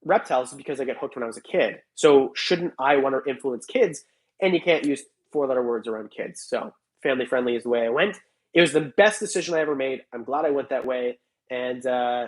reptiles is because I got hooked when I was a kid. So shouldn't I want to influence kids? And you can't use four-letter words around kids. So family friendly is the way I went. It was the best decision I ever made. I'm glad I went that way. And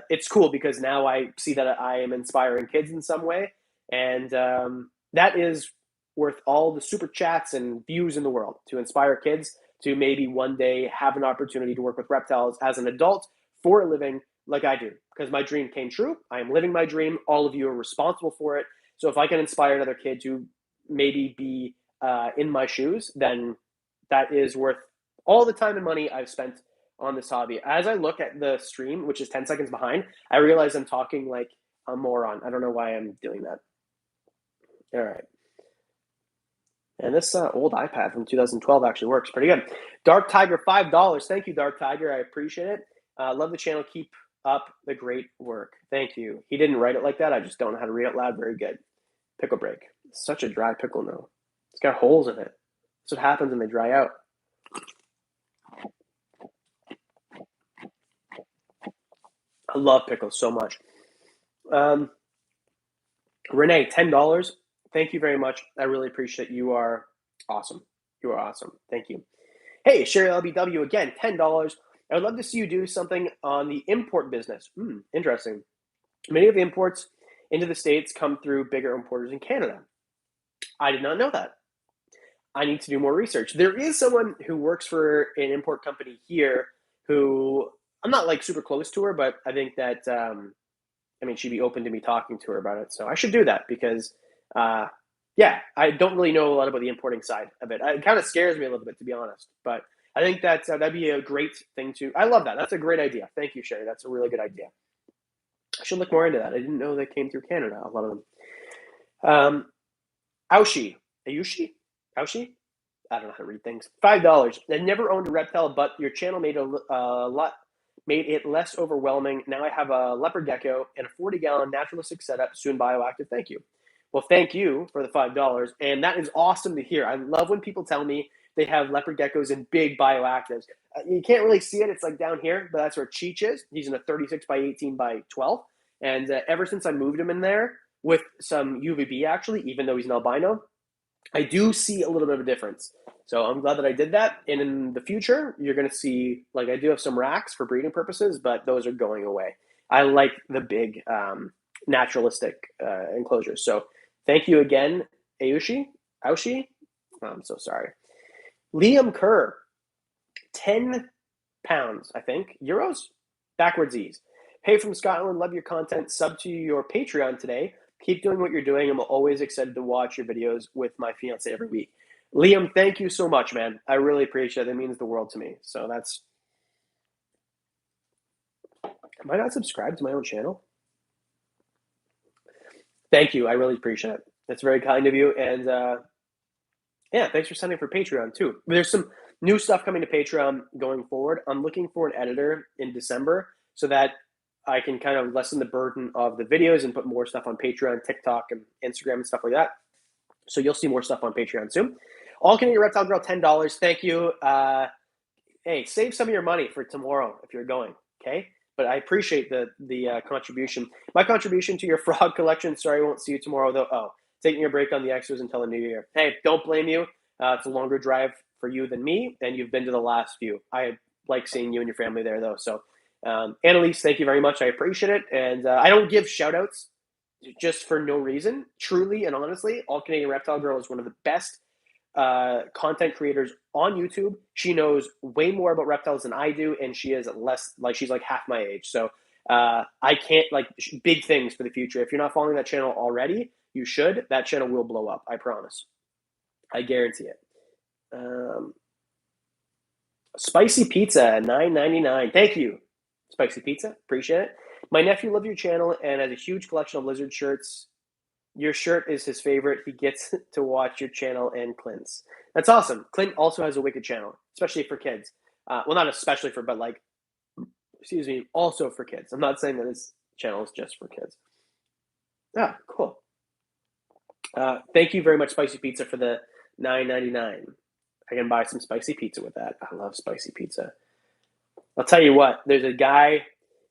it's cool because now I see that I am inspiring kids in some way. And that is worth all the super chats and views in the world, to inspire kids to maybe one day have an opportunity to work with reptiles as an adult for a living, like I do, because my dream came true. I am living my dream. All of you are responsible for it. So if I can inspire another kid to maybe be in my shoes, then that is worth all the time and money I've spent on this hobby. As I look at the stream, which is 10 seconds behind, I realize I'm talking like a moron. I don't know why I'm doing that. All right. And this old iPad from 2012 actually works pretty good. Dark Tiger, $5. Thank you, Dark Tiger. I appreciate it. Love the channel. Keep up the great work. Thank you. He didn't write it like that. I just don't know how to read it loud. Very good. Pickle break. Such a dry pickle now. It's got holes in it. That's what happens when they dry out. I love pickles so much. Renee, $10. Thank you very much. I really appreciate it. You are awesome. You are awesome. Thank you. Hey, Sherry LBW again, $10. I would love to see you do something on the import business. Interesting. Many of the imports into the States come through bigger importers in Canada. I did not know that. I need to do more research. There is someone who works for an import company here who I'm not like super close to her, but I think that, she'd be open to me talking to her about it. So I should do that because, yeah, I don't really know a lot about the importing side of it. It kind of scares me a little bit, to be honest. But I think that'd be a great thing to. I love that. That's a great idea. Thank you, Sherry. That's a really good idea. I should look more into that. I didn't know they came through Canada, a lot of them. Aushi. Aushi? I don't know how to read things. $5. I never owned a reptile, but your channel made made it less overwhelming. Now I have a leopard gecko and a 40-gallon naturalistic setup, soon bioactive. Thank you. Well, thank you for the $5. And that is awesome to hear. I love when people tell me they have leopard geckos and big bioactives. You can't really see it. It's like down here, but that's where Cheech is. He's in a 36 by 18 by 12. And ever since I moved him in there with some UVB, actually, even though he's an albino, I do see a little bit of a difference. So I'm glad that I did that. And in the future, you're going to see, like, I do have some racks for breeding purposes, but those are going away. I like the big naturalistic enclosures. So thank you again, Aushi. I'm so sorry. Liam Kerr, 10 pounds, I think, euros, backwards E's. Hey, from Scotland, love your content. Sub to your Patreon today. Keep doing what you're doing. I'm always excited to watch your videos with my fiance every week. Liam, thank you so much, man. I really appreciate it. It means the world to me. So that's. Am I not subscribed to my own channel? Thank you. I really appreciate it. That's very kind of you. And yeah, thanks for signing for Patreon too. There's some new stuff coming to Patreon going forward. I'm looking for an editor in December so that I can kind of lessen the burden of the videos and put more stuff on Patreon, TikTok, and Instagram and stuff like that. So you'll see more stuff on Patreon soon. All Canadian Reptile Girl, $10. Thank you. Hey, save some of your money for tomorrow if you're going. Okay, but I appreciate the contribution. My contribution to your frog collection. Sorry, I won't see you tomorrow though. Oh, taking a break on the extras until the new year. Hey, don't blame you. It's a longer drive for you than me, and you've been to the last few. I like seeing you and your family there though. So, Annalise, thank you very much. I appreciate it, and I don't give shout outs just for no reason. Truly and honestly, All Canadian Reptile Girl is one of the best content creators on YouTube. She knows way more about reptiles than I do, and she is less like she's like half my age. So I can't like big things for the future. If you're not following that channel already, you should. That channel will blow up. I promise. I guarantee it. Spicy pizza, $9.99. Thank you, Spicy Pizza. Appreciate it. My nephew loves your channel and has a huge collection of lizard shirts. Your shirt is his favorite. He gets to watch your channel and Clint's. That's awesome. Clint also has a Wicked channel, especially for kids. Well, not especially for, but like, excuse me, also for kids. I'm not saying that his channel is just for kids. Ah, cool. Thank you very much, Spicy Pizza, for the $9.99. I can buy some spicy pizza with that. I love spicy pizza. I'll tell you what, there's a guy.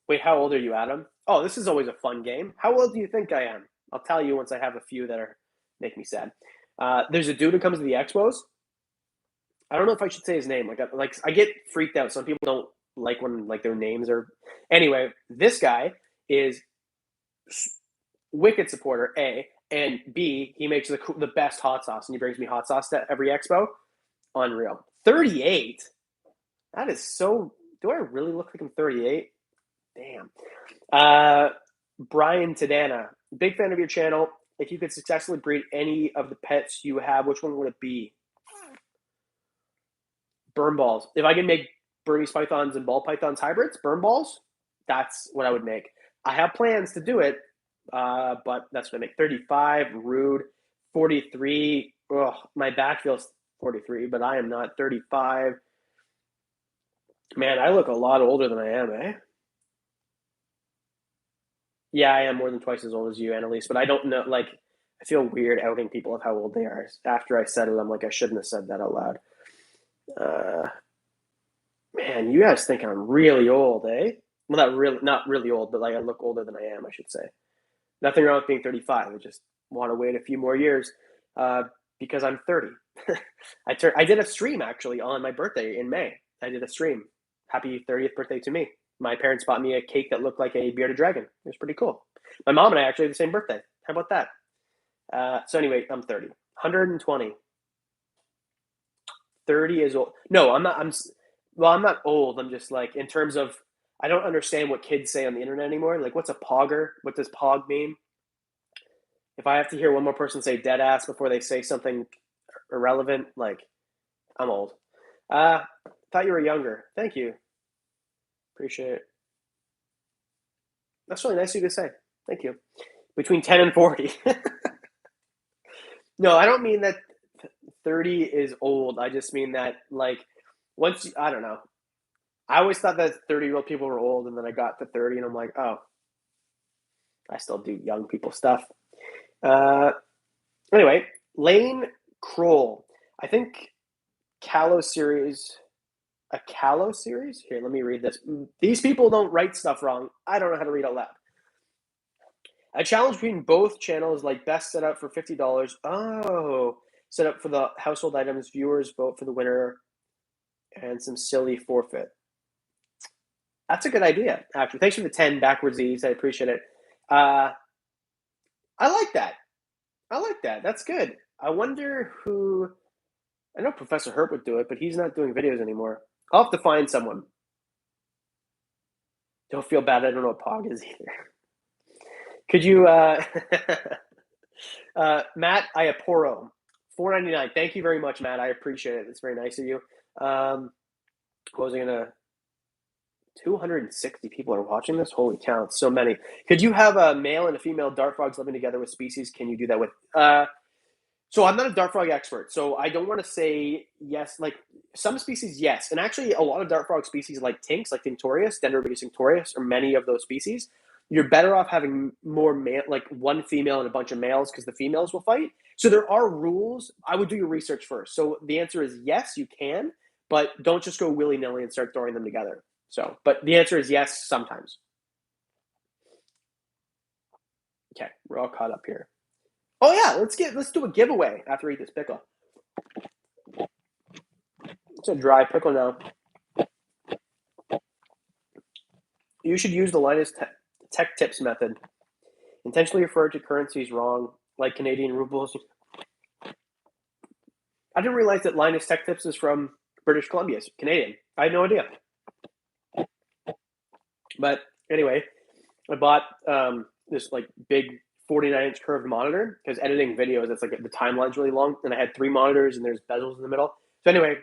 Wait, how old are you, Adam? Oh, this is always a fun game. How old do you think I am? I'll tell you once I have a few that make me sad. There's a dude who comes to the expos. I don't know if I should say his name. Like I get freaked out. Some people don't like when like their names are. Anyway, this guy is Wicked supporter A, and B, he makes the best hot sauce, and he brings me hot sauce to every expo. Unreal. 38. That is so. Do I really look like I'm 38? Damn. Brian Tadana, big fan of your channel. If you could successfully breed any of the pets you have, which one would it be? Burn balls. If I can make Burmese pythons and ball pythons hybrids, burn balls, that's what I would make. I have plans to do it, but that's what I make. 35, rude. 43, ugh, my back feels 43, but I am not 35. Man, I look a lot older than I am, eh? Yeah, I am more than twice as old as you, Annalise, but I don't know, like, I feel weird outing people of how old they are. After I said it, I'm like, I shouldn't have said that out loud. Man, you guys think I'm really old, eh? Well, not really old, but like I look older than I am, I should say. Nothing wrong with being 35. I just want to wait a few more years because I'm 30. I did a stream actually on my birthday in May. I did a stream. Happy 30th birthday to me. My parents bought me a cake that looked like a bearded dragon. It was pretty cool. My mom and I actually had the same birthday. How about that? So anyway, I'm 30. 120. 30 is old. No, I'm not. I'm not old. I'm just like, in terms of, I don't understand what kids say on the internet anymore. Like, what's a pogger? What does pog mean? If I have to hear one more person say dead ass before they say something irrelevant, like, I'm old. Thought you were younger. Thank you. Appreciate it. That's really nice of you to say. Thank you. Between 10 and 40. No, I don't mean that 30 is old. I just mean that, like, I don't know. I always thought that 30-year-old people were old, and then I got to 30, and I'm like, oh, I still do young people stuff. Anyway, Lane Kroll. I think Callow series. A Callow series? Here, let me read this. These people don't write stuff wrong. I don't know how to read out loud. A challenge between both channels, like best set up for $50. Oh, set up for the household items. Viewers vote for the winner, and some silly forfeit. That's a good idea, actually. Thanks for the 10 backwards E's. I appreciate it. I like that. That's good. I wonder who. I know Professor Herb would do it, but he's not doing videos anymore. I'll have to find someone. Don't feel bad. I don't know what POG is either. Could you, Matt Iaporo, $4.99. Thank you very much, Matt. I appreciate it. It's very nice of you. What was I gonna? 260 people are watching this. Holy cow! So many. Could you have a male and a female dart frogs living together with species? Can you do that with? So I'm not a dart frog expert, so I don't want to say yes. Like some species, yes, and actually a lot of dart frog species, like tinks, like Tinctorius, Dendrobates tinctorius, or many of those species, you're better off having more male, like one female and a bunch of males, because the females will fight. So there are rules. I would do your research first. So the answer is yes, you can, but don't just go willy-nilly and start throwing them together. So, but the answer is yes, sometimes. Okay, we're all caught up here. Oh yeah, let's do a giveaway after we eat this pickle. It's a dry pickle now. You should use the Linus Tech Tips method. Intentionally refer to currencies wrong, like Canadian rubles. I didn't realize that Linus Tech Tips is from British Columbia. It's Canadian. I had no idea. But anyway, I bought this like big 49-inch curved monitor because editing videos, it's like the timeline's really long, and I had 3 monitors and there's bezels in the middle. So anyway,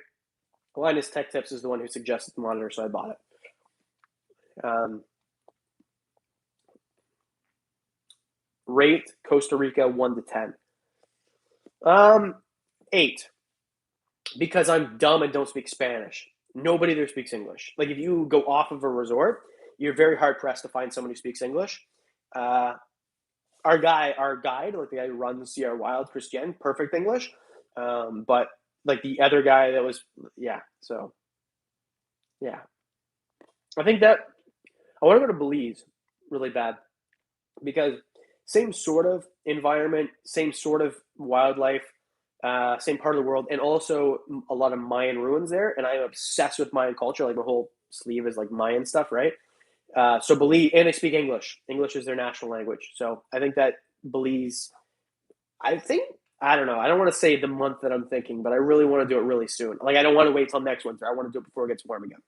Linus Tech Tips is the one who suggested the monitor, so I bought it. Rate Costa Rica 1 to 10. 8, because I'm dumb and don't speak Spanish. Nobody there speaks English. Like if you go off of a resort, you're very hard pressed to find someone who speaks English. Our guide, like the guy who runs CR Wild, Christian, perfect English. But like the other guy that was, yeah. So, yeah. I think that I want to go to Belize really bad because same sort of environment, same sort of wildlife, same part of the world, and also a lot of Mayan ruins there. And I'm obsessed with Mayan culture. Like my whole sleeve is like Mayan stuff, right? So Belize, and they speak English. English is their national language. So I think that Belize, I don't know. I don't want to say the month that I'm thinking, but I really want to do it really soon. Like I don't want to wait till next winter. I want to do it before it gets warm again.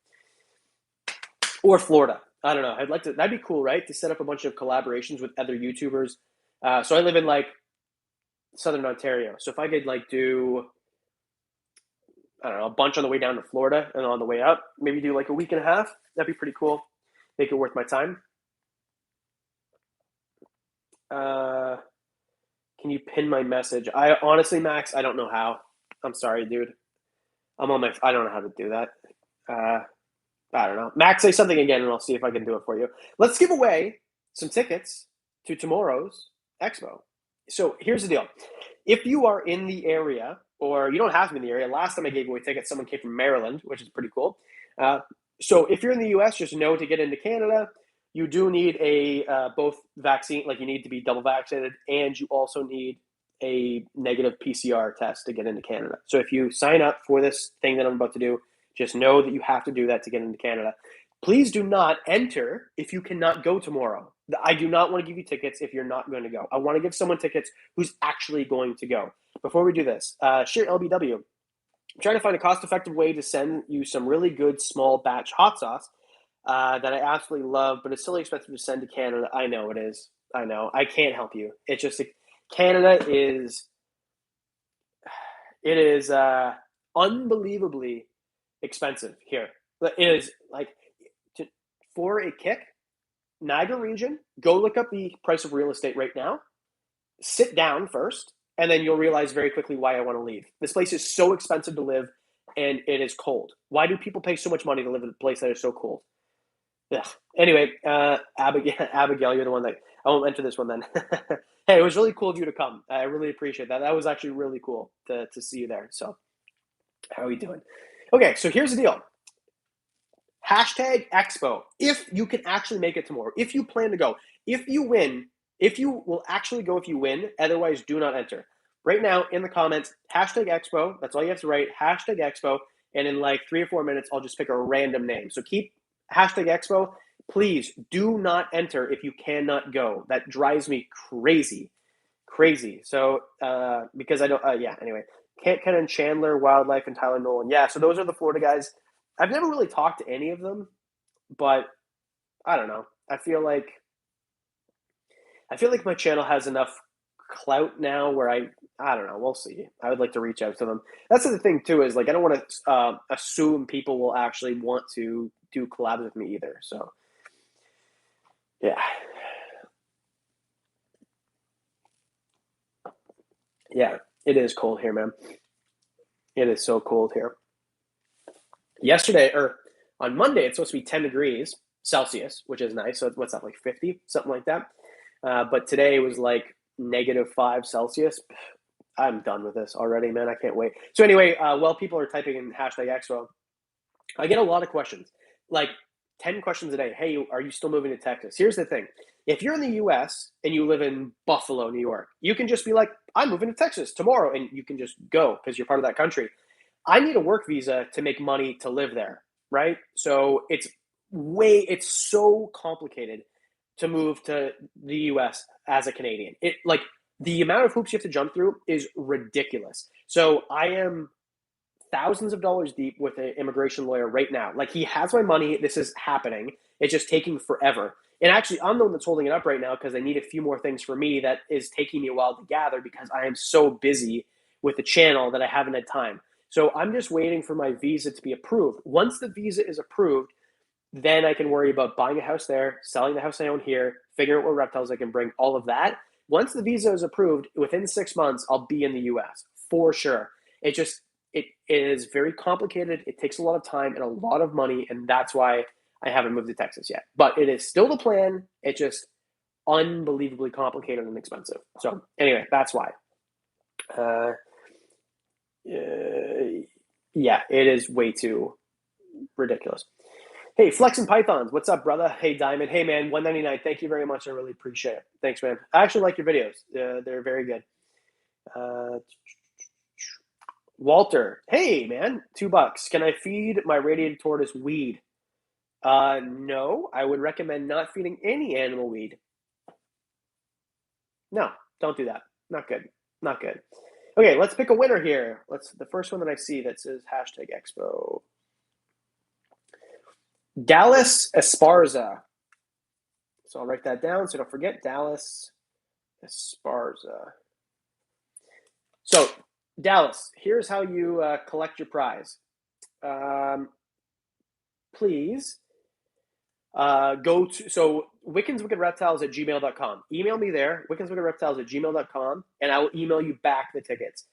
Or Florida. I don't know. I'd like to. That'd be cool, right? To set up a bunch of collaborations with other YouTubers. So I live in like Southern Ontario. So if I could like do, I don't know, a bunch on the way down to Florida and on the way up, maybe do like a week and a half. That'd be pretty cool. Make it worth my time. Can you pin my message? I honestly, Max, I don't know how. I'm sorry, dude. I don't know how to do that. I don't know. Max, say something again, and I'll see if I can do it for you. Let's give away some tickets to tomorrow's expo. So here's the deal. If you are in the area, or you don't have to be in the area, last time I gave away tickets, someone came from Maryland, which is pretty cool. So if you're in the US, just know to get into Canada, you do need a both vaccine, like you need to be double vaccinated, and you also need a negative PCR test to get into Canada. So if you sign up for this thing that I'm about to do, just know that you have to do that to get into Canada. Please do not enter if you cannot go tomorrow. I do not want to give you tickets if you're not going to go. I want to give someone tickets who's actually going to go. Before we do this, share LBW. I'm trying to find a cost-effective way to send you some really good small batch hot sauce that I absolutely love, but it's still expensive to send to Canada. I know it is. I know. I can't help you. It's just Canada is unbelievably expensive here. It is like for a kick, Niagara region, go look up the price of real estate right now. Sit down first, and then you'll realize very quickly why I want to leave. This place is so expensive to live, and it is cold. Why do people pay so much money to live in a place that is so cold? Ugh. Anyway, Abigail, you're the one that I won't enter this one then. Hey, it was really cool of you to come. I really appreciate that. That was actually really cool to see you there. So, how are we doing? Okay, so here's the deal. Hashtag Expo. If you can actually make it tomorrow, if you plan to go, if you win, if you will actually go if you win, otherwise do not enter. Right now in the comments, hashtag Expo. That's all you have to write, hashtag Expo. And in like 3 or 4 minutes, I'll just pick a random name. So keep hashtag Expo. Please do not enter if you cannot go. That drives me crazy. So, because I don't, anyway. Kent and Chandler, Wildlife, and Tyler Nolan. Yeah, so those are the Florida guys. I've never really talked to any of them, but I don't know. I feel like my channel has enough clout now where I don't know. We'll see. I would like to reach out to them. That's the thing too, is like I don't want to assume people will actually want to do collabs with me either. So yeah. Yeah, it is cold here, man. It is so cold here. Yesterday, or on Monday, it's supposed to be 10 degrees. Celsius, which is nice. So what's that, like 50, something like that. But today was like -5 Celsius. I'm done with this already, man. I can't wait. So anyway, while people are typing in #expo, I get a lot of questions, like 10 questions a day. Hey, are you still moving to Texas? Here's the thing. If you're in the US and you live in Buffalo, New York, you can just be like, I'm moving to Texas tomorrow, and you can just go because you're part of that country. I need a work visa to make money to live there, right? So it's so complicated to move to the US as a Canadian. It like the amount of hoops you have to jump through is ridiculous. So I am thousands of dollars deep with an immigration lawyer right now. Like he has my money. This is happening. It's just taking forever. And actually, I'm the one that's holding it up right now because I need a few more things for me that is taking me a while to gather because I am so busy with the channel that I haven't had time. So I'm just waiting for my visa to be approved. Once the visa is approved, then I can worry about buying a house there, selling the house I own here, figuring out what reptiles I can bring, all of that. Once the visa is approved, within 6 months, I'll be in the US for sure. It is very complicated. It takes a lot of time and a lot of money, and that's why I haven't moved to Texas yet. But it is still the plan. It's just unbelievably complicated and expensive. So anyway, that's why. Uh, yeah, it is way too ridiculous. Hey, Flex and Pythons, what's up, brother? Hey, Diamond. Hey, man, 199. Thank you very much. I really appreciate it. Thanks, man. I actually like your videos. They're very good. Walter, hey, man, $2. Can I feed my radiated tortoise weed? No, I would recommend not feeding any animal weed. No, don't do that. Not good. Not good. Okay, let's pick a winner here. The first one that I see that says #expo. Dallas Esparza. So I'll write that down so don't forget. Dallas Esparza. So Dallas, here's how you collect your prize. Please go to wickenswickedreptiles@gmail.com. Email me there, wickenswickedreptiles@gmail.com, and I will email you back the tickets.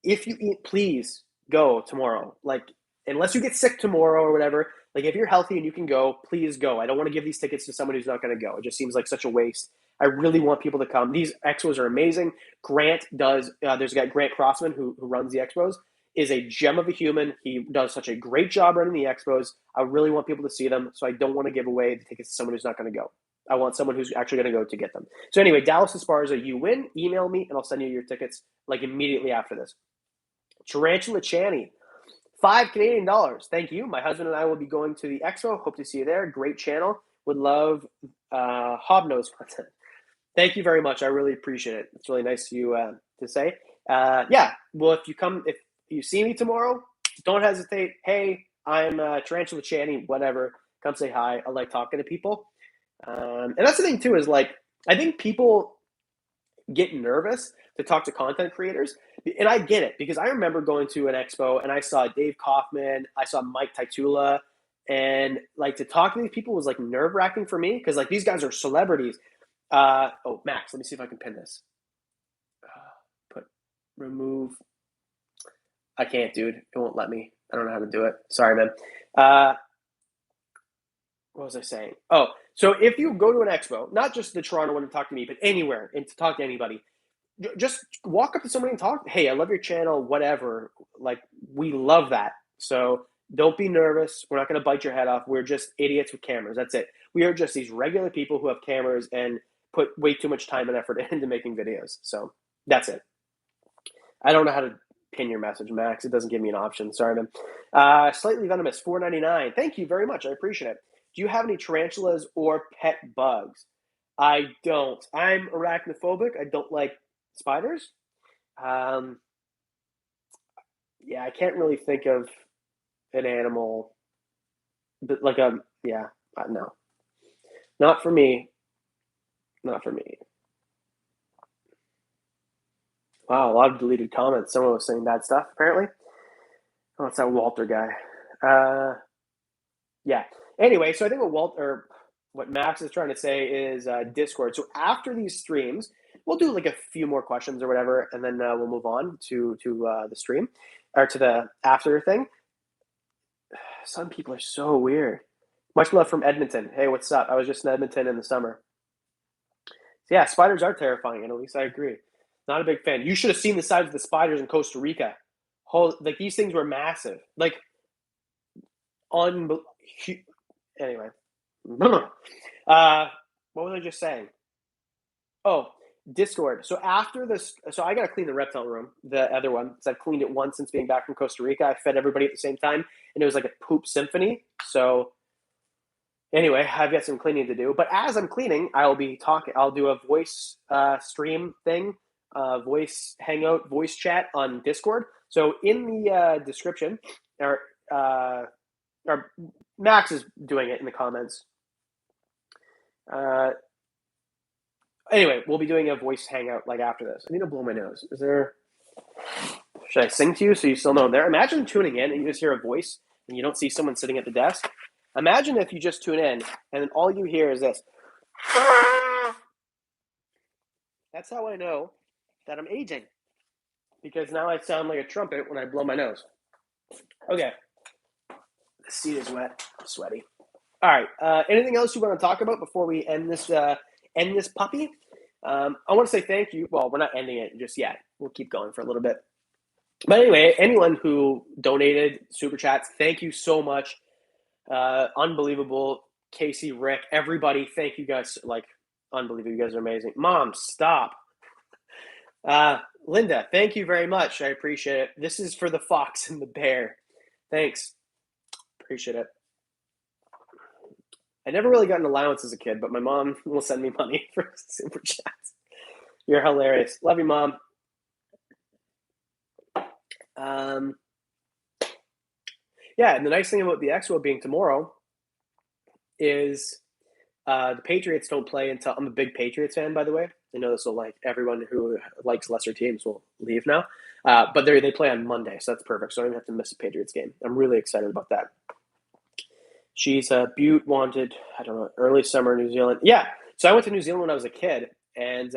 If you eat, please go tomorrow. Like, unless you get sick tomorrow or whatever, like if you're healthy and you can go, please go. I don't want to give these tickets to someone who's not going to go. It just seems like such a waste. I really want people to come. These expos are amazing. Grant does, there's a guy, Grant Crossman, who runs the expos, is a gem of a human. He does such a great job running the expos. I really want people to see them, so I don't want to give away the tickets to someone who's not going to go. I want someone who's actually going to go to get them. So anyway, Dallas Esparza, you win. Email me, and I'll send you your tickets like immediately after this. Tarantula Channy, $5 Canadian. Thank you. My husband and I will be going to the expo. Hope to see you there. Great channel. Would love Hobnose content. Thank you very much. I really appreciate it. It's really nice of you to say. Yeah. Well, if you see me tomorrow, don't hesitate. Hey, I'm Tarantula Channy. Whatever. Come say hi. I like talking to people. And that's the thing too. Is like I think people get nervous to talk to content creators. And I get it because I remember going to an expo and I saw Dave Kaufman, I saw Mike Taitula, and like to talk to these people was like nerve-wracking for me because like these guys are celebrities. Oh, Max, let me see if I can pin this. Remove. I can't, dude. It won't let me. I don't know how to do it. Sorry, man. What was I saying? Oh, so if you go to an expo, not just the Toronto one to talk to me, but anywhere and to talk to anybody, just walk up to somebody and talk. Hey, I love your channel, whatever. Like, we love that. So don't be nervous. We're not going to bite your head off. We're just idiots with cameras. That's it. We are just these regular people who have cameras and put way too much time and effort into making videos. So that's it. I don't know how to pin your message, Max. It doesn't give me an option. Sorry, man. Slightly Venomous, $4.99. Thank you very much. I appreciate it. Do you have any tarantulas or pet bugs? I don't. I'm arachnophobic. I don't like spiders. Yeah, I can't really think of an animal, but like no, not for me. Not for me. Wow, a lot of deleted comments. Someone was saying bad stuff, apparently. Oh, it's that Walter guy. Yeah. Anyway, so I think what Max is trying to say is Discord. So after these streams, we'll do like a few more questions or whatever, and then we'll move on to the stream or to the after thing. Some people are so weird. Much love from Edmonton. Hey, what's up? I was just in Edmonton in the summer. So yeah, spiders are terrifying, and at least I agree. Not a big fan. You should have seen the size of the spiders in Costa Rica. Like these things were massive. Like un. Anyway, what was I just saying? Oh, Discord. So after this, so I gotta clean the reptile room, the other one, because I've cleaned it once since being back from Costa Rica. I fed everybody at the same time, and it was like a poop symphony. So anyway, I've got some cleaning to do. But as I'm cleaning, I'll be talking. I'll do a voice stream thing, voice hangout, voice chat on Discord. So in the description, or Max is doing it in the comments. Anyway, we'll be doing a voice hangout like after this. I need to blow my nose. Is there? Should I sing to you so you still know I'm there? Imagine tuning in and you just hear a voice and you don't see someone sitting at the desk. Imagine if you just tune in and then all you hear is this. That's how I know that I'm aging, because now I sound like a trumpet when I blow my nose. Okay. The seat is wet. I'm sweaty. All right. Anything else you want to talk about before we end this puppy? I want to say thank you. Well, we're not ending it just yet. We'll keep going for a little bit. But anyway, anyone who donated super chats, thank you so much. Unbelievable. Casey, Rick, everybody, thank you guys. Like, unbelievable. You guys are amazing. Mom, stop. Linda, thank you very much. I appreciate it. This is for the fox and the bear. Thanks. Appreciate it. I never really got an allowance as a kid, but my mom will send me money for super chats. You're hilarious. Love you, Mom. Yeah, and the nice thing about the Expo being tomorrow is the Patriots don't play until. I'm a big Patriots fan, by the way. I know this will like everyone who likes lesser teams will leave now, but they play on Monday, so that's perfect. So I don't even have to miss a Patriots game. I'm really excited about that. She's a Butte wanted. I don't know, early summer New Zealand. Yeah, so I went to New Zealand when I was a kid, and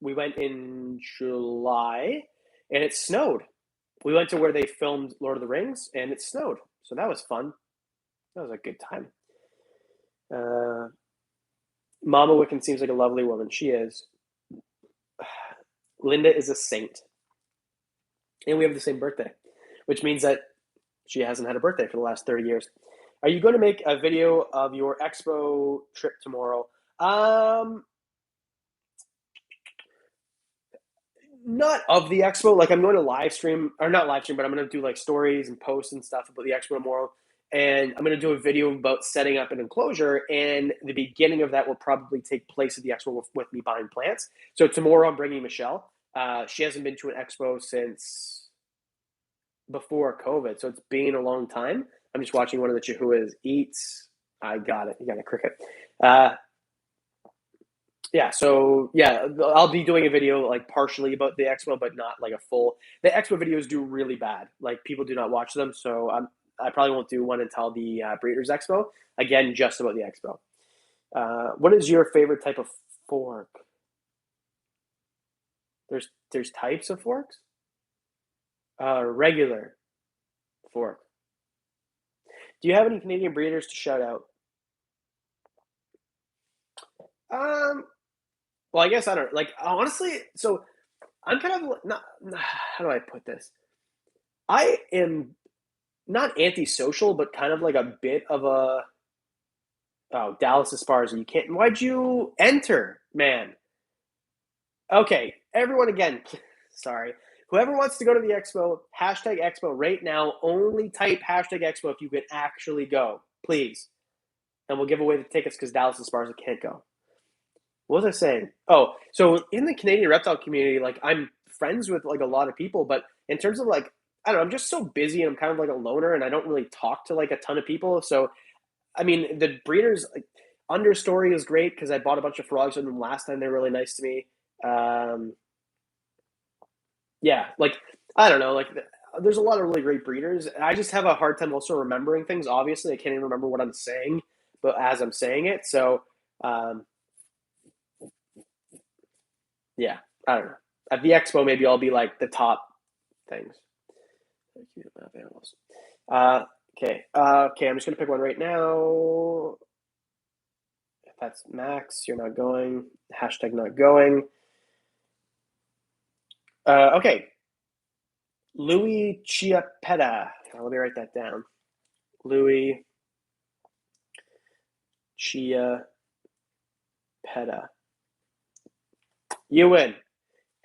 we went in July, and it snowed. We went to where they filmed Lord of the Rings, and it snowed. So that was fun. That was a good time. Mama Wickens seems like a lovely woman. She is. Linda is a saint. And we have the same birthday, which means that she hasn't had a birthday for the last 30 years. Are you going to make a video of your Expo trip tomorrow? Not of the Expo. Like, I'm going to live stream, or not live stream, but I'm going to do like stories and posts and stuff about the Expo tomorrow. And I'm going to do a video about setting up an enclosure. And the beginning of that will probably take place at the Expo with me buying plants. So tomorrow I'm bringing Michelle. She hasn't been to an Expo since before COVID. So it's been a long time. I'm just watching one of the Chihuahuas eats. I got it. You got a cricket. Yeah, so yeah, I'll be doing a video like partially about the Expo, but not like a full. The Expo videos do really bad. Like, people do not watch them, so I probably won't do one until the Breeders' Expo. Again, just about the Expo. What is your favorite type of fork? There's types of forks. Regular fork. Do you have any Canadian breeders to shout out? Well, I guess I don't like, honestly. So I'm kind of not. How do I put this? I am not antisocial, but kind of like a bit of a. Oh, Dallas Esparza, you can't. Why'd you enter, man? Okay, everyone again. Sorry. Whoever wants to go to the Expo, #Expo right now. Only type #Expo if you can actually go, please. And we'll give away the tickets because Dallas Esparza can't go. What was I saying? Oh, so in the Canadian reptile community, like, I'm friends with like a lot of people, but in terms of like, I don't know, I'm just so busy and I'm kind of like a loner and I don't really talk to like a ton of people. So, I mean, the breeders, like, Understory is great because I bought a bunch of frogs from them last time. They're really nice to me. Yeah, like, I don't know, like, there's a lot of really great breeders. I just have a hard time also remembering things. Obviously, I can't even remember what I'm saying, but as I'm saying it, so. Yeah, I don't know. At the Expo, maybe I'll be like the top things. Animals. Okay. Okay, I'm just gonna pick one right now. If that's Max, you're not going. Hashtag not going. Okay. Louis Chiapetta. Let me write that down. Louis Chiapetta. You win.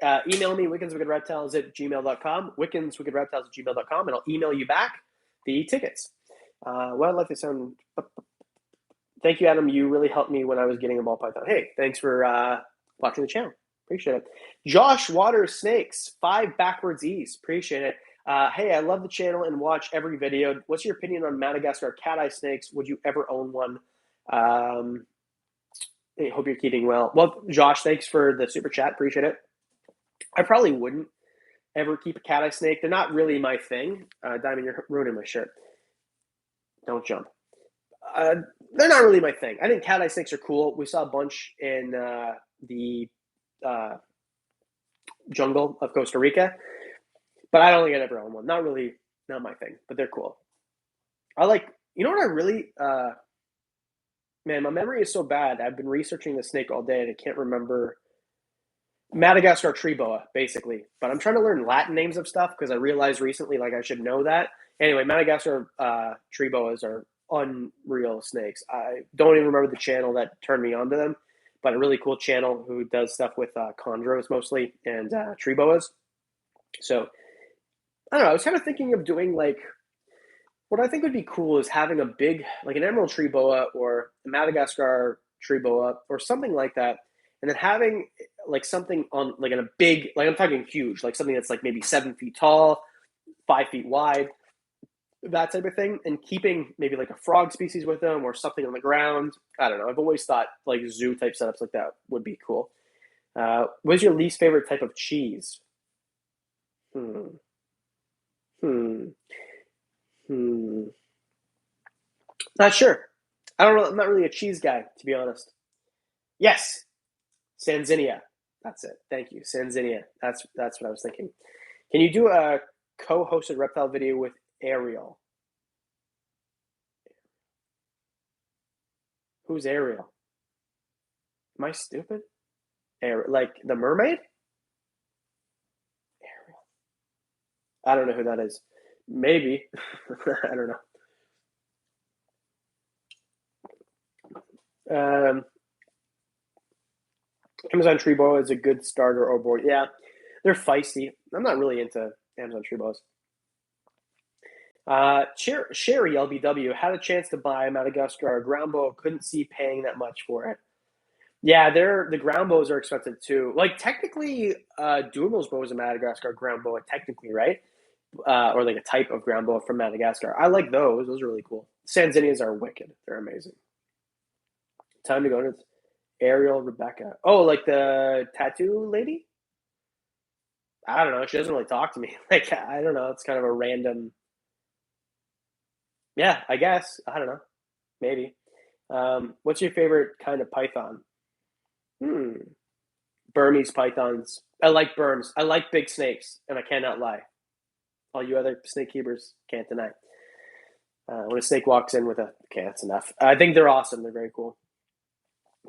Email me, wickenswickedreptiles@gmail.com, wickenswickedreptiles@gmail.com, and I'll email you back the tickets. Well, I'd like to sound. Thank you, Adam. You really helped me when I was getting a ball python. Hey, thanks for watching the channel. Appreciate it. Josh Waters Snakes, 5 backwards E's. Appreciate it. Hey, I love the channel and watch every video. What's your opinion on Madagascar cat eye snakes? Would you ever own one? I hope you're keeping well. Well, Josh, thanks for the super chat. Appreciate it. I probably wouldn't ever keep a cat eye snake. They're not really my thing. Diamond, you're ruining my shirt. Don't jump. They're not really my thing. I think cat eye snakes are cool. We saw a bunch in the jungle of Costa Rica, but I don't think I'd ever own one. Not my thing, but they're cool. I like, you know what I really, man, my memory is so bad. I've been researching the snake all day and I can't remember. Madagascar tree boa, basically. But I'm trying to learn Latin names of stuff because I realized recently, like, I should know that. Anyway, Madagascar tree boas are unreal snakes. I don't even remember the channel that turned me onto them, but a really cool channel who does stuff with chondros mostly and tree boas. So, I don't know. I was kind of thinking of doing, like, what I think would be cool is having a big, like an emerald tree boa or a Madagascar tree boa or something like that, and then having like something on like in a big, like I'm talking huge, like something that's like maybe 7 feet tall, 5 feet wide, that type of thing, and keeping maybe like a frog species with them or something on the ground. I don't know. I've always thought like zoo type setups like that would be cool. What's your least favorite type of cheese? Hmm. Hmm. Hmm. Not sure. I don't know. I'm not really a cheese guy, to be honest. Yes, Sanzinia. That's it. Thank you, Sanzinia. That's what I was thinking. Can you do a co-hosted reptile video with Ariel? Who's Ariel? Am I stupid? Like the mermaid? Ariel. I don't know who that is. Maybe. I don't know. Amazon tree boa is a good starter or board. Yeah, they're feisty. I'm not really into Amazon tree boas. Sherry LBW had a chance to buy Madagascar ground boa. Couldn't see paying that much for it. Yeah, the ground boas are expensive too. Like technically, Dumo's boa is a Madagascar ground boa, technically, right? Or like a type of ground boa from Madagascar. I like those. Those are really cool. Sanzinias are wicked. They're amazing. Time to go to Ariel Rebecca. Oh, like the tattoo lady? I don't know. She doesn't really talk to me. Like I don't know. It's kind of a random. Yeah, I guess. I don't know. Maybe. What's your favorite kind of python? Hmm. Burmese pythons. I like Burms. I like big snakes, and I cannot lie. All you other snake keepers can't deny. When a snake walks in with a, okay, that's enough. I think they're awesome. They're very cool.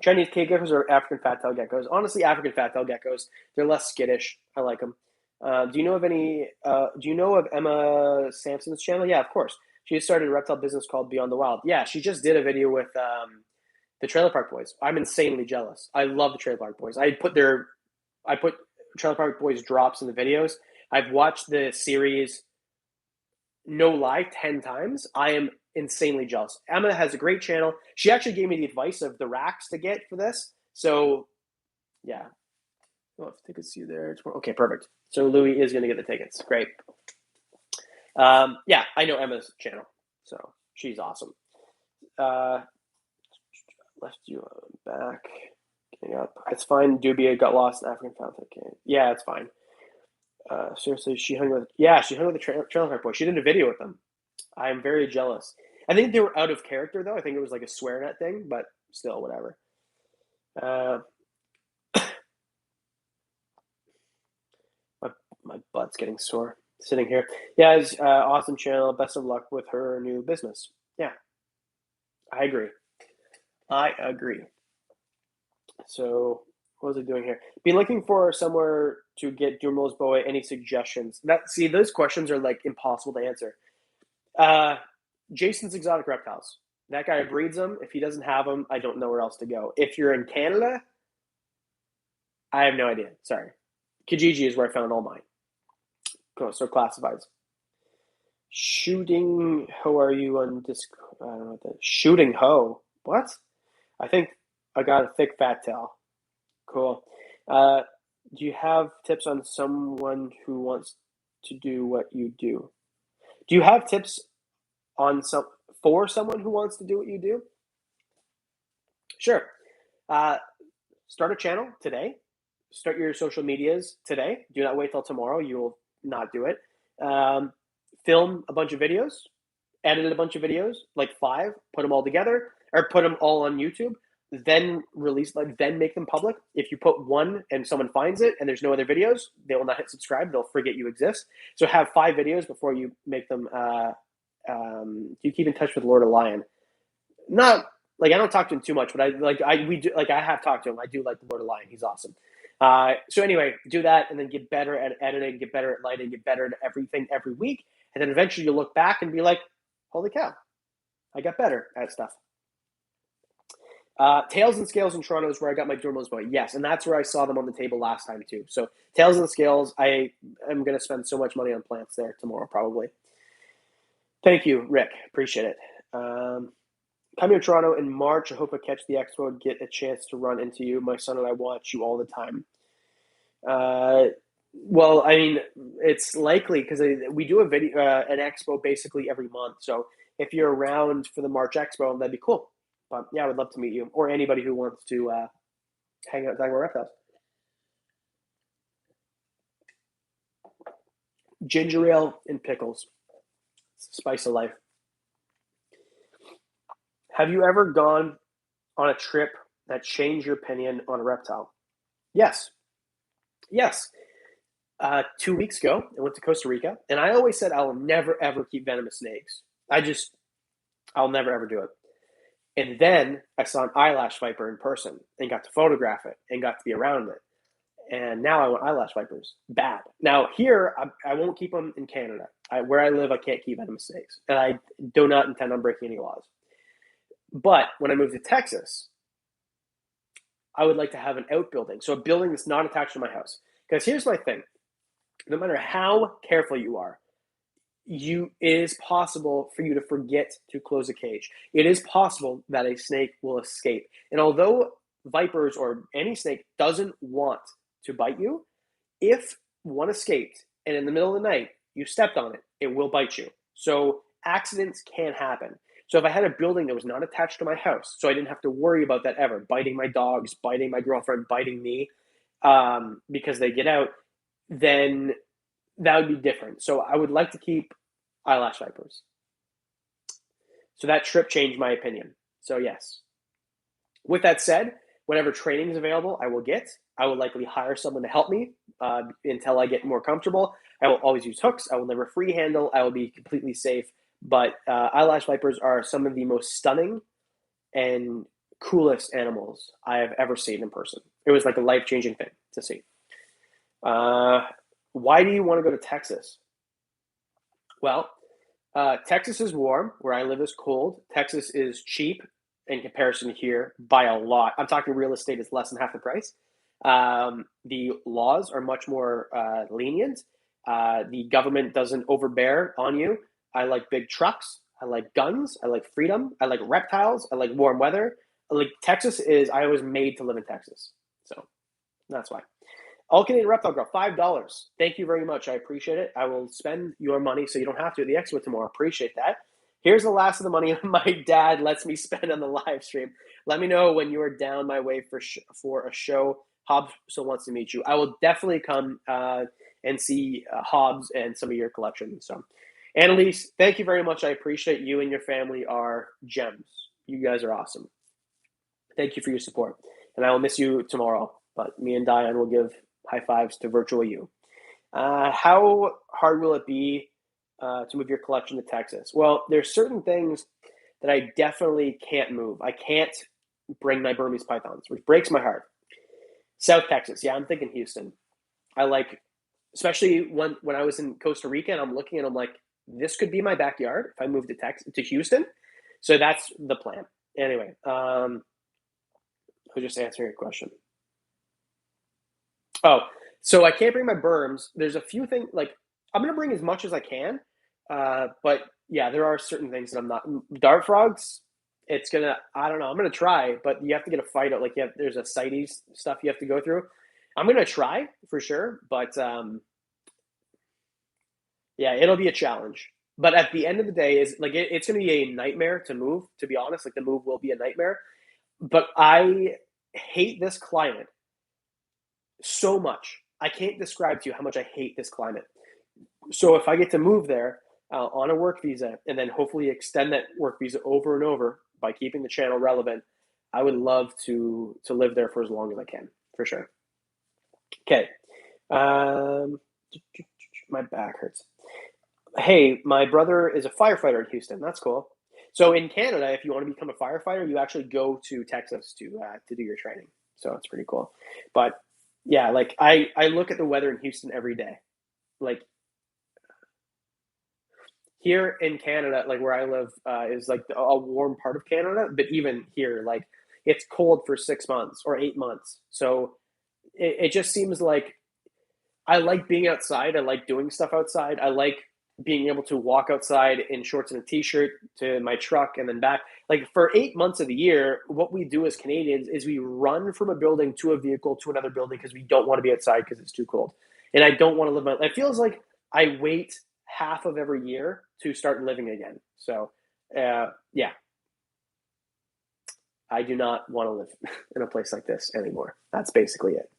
Chinese cave geckos or African fat-tail geckos? Honestly, African fat-tail geckos. They're less skittish. I like them. Do you know of any? Do you know of Emma Sampson's channel? Yeah, of course. She just started a reptile business called Beyond the Wild. Yeah, she just did a video with the Trailer Park Boys. I'm insanely jealous. I love the Trailer Park Boys. I put Trailer Park Boys drops in the videos. I've watched the series, no lie, 10 times. I am insanely jealous. Emma has a great channel. She actually gave me the advice of the racks to get for this. So, yeah. Oh, if tickets see you there. Okay, perfect. So Louis is going to get the tickets. Great. Yeah, I know Emma's channel. So she's awesome. Left you back. Getting up. It's fine. Dubia got lost in African Fountain. Okay. Yeah, it's fine. Seriously, she hung with the Trailer Park Boys. She did a video with them. I'm very jealous. I think they were out of character though. I think it was like a swear net thing, but still, whatever. My butt's getting sore. Sitting here. Yeah, it's awesome channel. Best of luck with her new business. Yeah, I agree. I agree. So what was I doing here? Been looking for somewhere to get Dumro's boa. Any suggestions? Those questions are like impossible to answer. Uh, Jason's Exotic Reptiles. That guy breeds them. If he doesn't have them, I don't know where else to go. If you're in Canada, I have no idea. Sorry. Kijiji is where I found all mine. Cool, so classifieds. Shooting Ho, are you on disc? I don't know what that is. Shooting Ho. What? I think I got a thick fat tail. Cool. Uh, do you have tips on someone who wants to do what you do? Do you have tips on for someone who wants to do what you do? Sure. Uh, Start a channel today. Start your social medias today. Do not wait till tomorrow. You will not do it. Film a bunch of videos. Edit a bunch of videos, like 5. Put them all together, or put them all on YouTube. Then then make them public. If you put one and someone finds it and there's no other videos, they will not hit subscribe. They'll forget you exist. So have 5 videos before you make them. Do you keep in touch with Lord of Lion? Not like I don't talk to him too much, but I have talked to him. I do like the Lord of Lion. He's awesome. So anyway, do that and then get better at editing, get better at lighting, get better at everything every week, and then eventually you'll look back and be like, "Holy cow, I got better at stuff." Tails and Scales in Toronto is where I got my Dormo's boy. Yes, and that's where I saw them on the table last time too. So Tails and Scales, I am going to spend so much money on plants there tomorrow probably. Thank you, Rick. Appreciate it. Coming to Toronto in March. I hope I catch the expo and get a chance to run into you. My son and I watch you all the time. Well, I mean, it's likely because we do a video, an expo basically every month. So if you're around for the March expo, that'd be cool. But yeah, I would love to meet you or anybody who wants to hang out talking about reptiles. Ginger ale and pickles. It's the spice of life. Have you ever gone on a trip that changed your opinion on a reptile? Yes. Yes. 2 weeks ago, I went to Costa Rica, and I always said I will never ever keep venomous snakes. I'll never ever do it. And then I saw an eyelash viper in person and got to photograph it and got to be around it. And now I want eyelash vipers. Bad. Now here, I won't keep them in Canada. Where I live, I can't keep venomous snakes, and I do not intend on breaking any laws. But when I move to Texas, I would like to have an outbuilding, so a building that's not attached to my house. Because here's my thing: no matter how careful you are, it is possible for you to forget to close a cage. It is possible that a snake will escape. And although vipers or any snake doesn't want to bite you, if one escaped and in the middle of the night you stepped on it, it will bite you. So accidents can happen. So if I had a building that was not attached to my house, so I didn't have to worry about that ever, biting my dogs, biting my girlfriend, biting me, because they get out, then that would be different. So I would like to keep eyelash vipers. So that trip changed my opinion. So yes. With that said, whatever training is available, I will get. I will likely hire someone to help me until I get more comfortable. I will always use hooks. I will never free handle. I will be completely safe. But eyelash vipers are some of the most stunning and coolest animals I have ever seen in person. It was like a life-changing thing to see. Why do you want to go to Texas? Well, Texas is warm. Where I live is cold. Texas is cheap in comparison here by a lot. I'm talking real estate is less than half the price. The laws are much more lenient. The government doesn't overbear on you. I like big trucks. I like guns. I like freedom. I like reptiles. I like warm weather. Like Texas is, I was made to live in Texas. So that's why. All Canadian Reptile Girl, $5. Thank you very much. I appreciate it. I will spend your money so you don't have to at the expo tomorrow. Appreciate that. Here's the last of the money my dad lets me spend on the live stream. Let me know when you are down my way for a show. Hobbs still wants to meet you. I will definitely come and see Hobbs and some of your collection. So, Annalise, thank you very much. I appreciate you and your family are gems. You guys are awesome. Thank you for your support. And I will miss you tomorrow. But me and Diane will give high fives to virtual you. How hard will it be to move your collection to Texas? Well, there's certain things that I definitely can't move. I can't bring my Burmese pythons, which breaks my heart. South Texas, yeah, I'm thinking Houston. I like, especially when I was in Costa Rica, and I'm looking and I'm like, this could be my backyard if I move to Houston. So that's the plan. Anyway, I was just answering your question. Oh, so I can't bring my berms. There's a few things like I'm gonna bring as much as I can, but yeah, there are certain things that I'm not. Dart frogs, it's gonna. I don't know. I'm gonna try, but you have to get a fight out. Like there's a CITES stuff you have to go through. I'm gonna try for sure, but yeah, it'll be a challenge. But at the end of the day, is like it's gonna be a nightmare to move. To be honest, like the move will be a nightmare. But I hate this climate so much. I can't describe to you how much I hate this climate. So if I get to move there on a work visa and then hopefully extend that work visa over and over by keeping the channel relevant, I would love to live there for as long as I can, for sure. Okay. Um, my back hurts. Hey, my brother is a firefighter in Houston. That's cool. So in Canada, if you want to become a firefighter, you actually go to Texas to do your training. So it's pretty cool. But yeah, like I look at the weather in Houston every day. Like here in Canada, like where I live, is like a warm part of Canada. But even here, like it's cold for 6 months or 8 months. So it just seems like I like being outside. I like doing stuff outside. I like being able to walk outside in shorts and a t-shirt to my truck and then back. Like for 8 months of the year, what we do as Canadians is we run from a building to a vehicle to another building because we don't want to be outside because it's too cold. And I don't want to live my life. It feels like I wait half of every year to start living again. So, yeah, I do not want to live in a place like this anymore. That's basically it.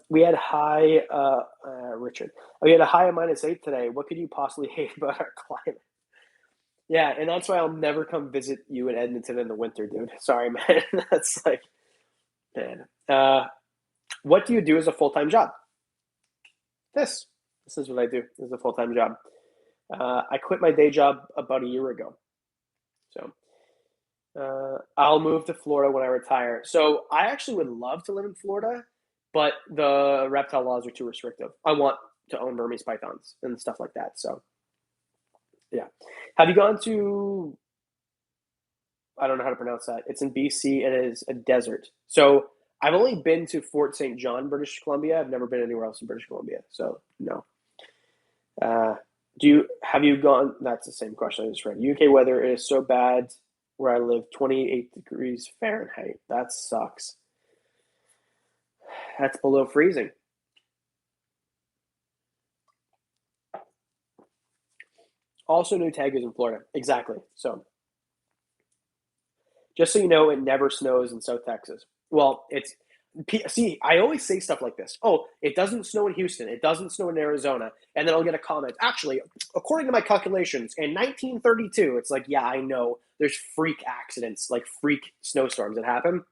We had high, Richard. We had a high of -8 today. What could you possibly hate about our climate? Yeah, and that's why I'll never come visit you in Edmonton in the winter, dude. Sorry, man. That's like, man. What do you do as a full time job? This. This is what I do as a full time job. I quit my day job about a year ago. So I'll move to Florida when I retire. So I actually would love to live in Florida, but the reptile laws are too restrictive. I want to own Burmese pythons and stuff like that. So yeah. Have you gone to? I don't know how to pronounce that. It's in BC and it is a desert. So I've only been to Fort St. John, British Columbia. I've never been anywhere else in British Columbia. So no. Uh, have you gone? That's the same question I just read. UK weather is so bad where I live, 28 degrees Fahrenheit. That sucks. That's below freezing. Also, new tigers in Florida. Exactly. So, just so you know, it never snows in South Texas. Well, see, I always say stuff like this. Oh, it doesn't snow in Houston. It doesn't snow in Arizona. And then I'll get a comment. Actually, according to my calculations, in 1932, it's like, yeah, I know there's freak accidents, like freak snowstorms that happen.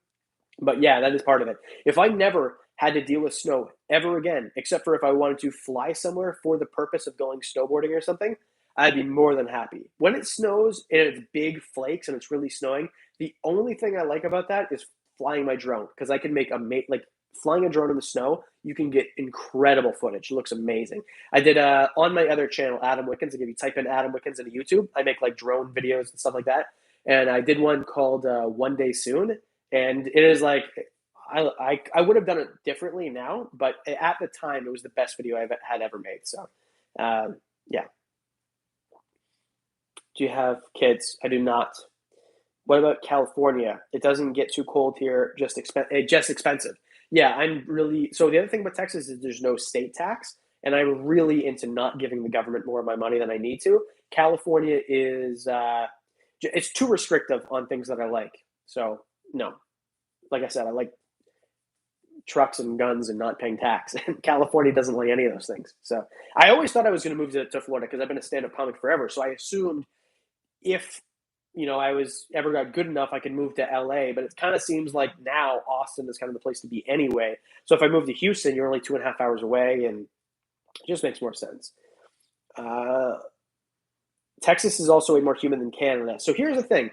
But yeah, that is part of it. If I never had to deal with snow ever again, except for if I wanted to fly somewhere for the purpose of going snowboarding or something, I'd be more than happy. When it snows and it's big flakes and it's really snowing, the only thing I like about that is flying my drone because I can make like flying a drone in the snow. You can get incredible footage. It looks amazing. I did on my other channel, Adam Wickens. If you type in Adam Wickens into YouTube, I make like drone videos and stuff like that. And I did one called One Day Soon, and it is like I would have done it differently now, but at the time it was the best video I had ever made. So yeah. Do you have kids? I do not. What about California? It doesn't get too cold here. Just expensive. Yeah, I'm really. So the other thing about Texas is there's no state tax, and I'm really into not giving the government more of my money than I need to. California is it's too restrictive on things that I like. So no, like I said, I like trucks and guns and not paying tax. And California doesn't like any of those things. So I always thought I was going to move to Florida because I've been a stand-up comic forever. So I assumed if I was ever got good enough, I could move to LA. But it kind of seems like now Austin is kind of the place to be anyway. So if I move to Houston, you're only 2.5 hours away, and it just makes more sense. Uh, Texas is also way more humid than Canada. So here's the thing: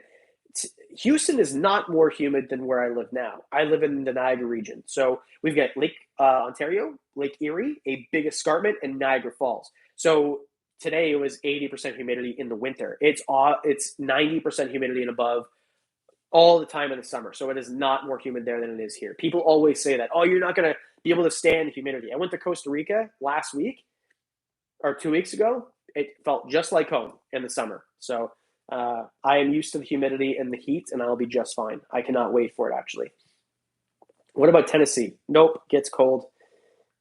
Houston is not more humid than where I live now. I live in the Niagara region, so we've got Lake Ontario, Lake Erie, a big escarpment, and Niagara Falls. So today it was 80% humidity in the winter. It's 90% humidity and above all the time in the summer. So it is not more humid there than it is here. People always say that, oh, you're not going to be able to stand the humidity. I went to Costa Rica last week or 2 weeks ago. It felt just like home in the summer. So I am used to the humidity and the heat, and I'll be just fine. I cannot wait for it, actually. What about Tennessee? Nope, gets cold.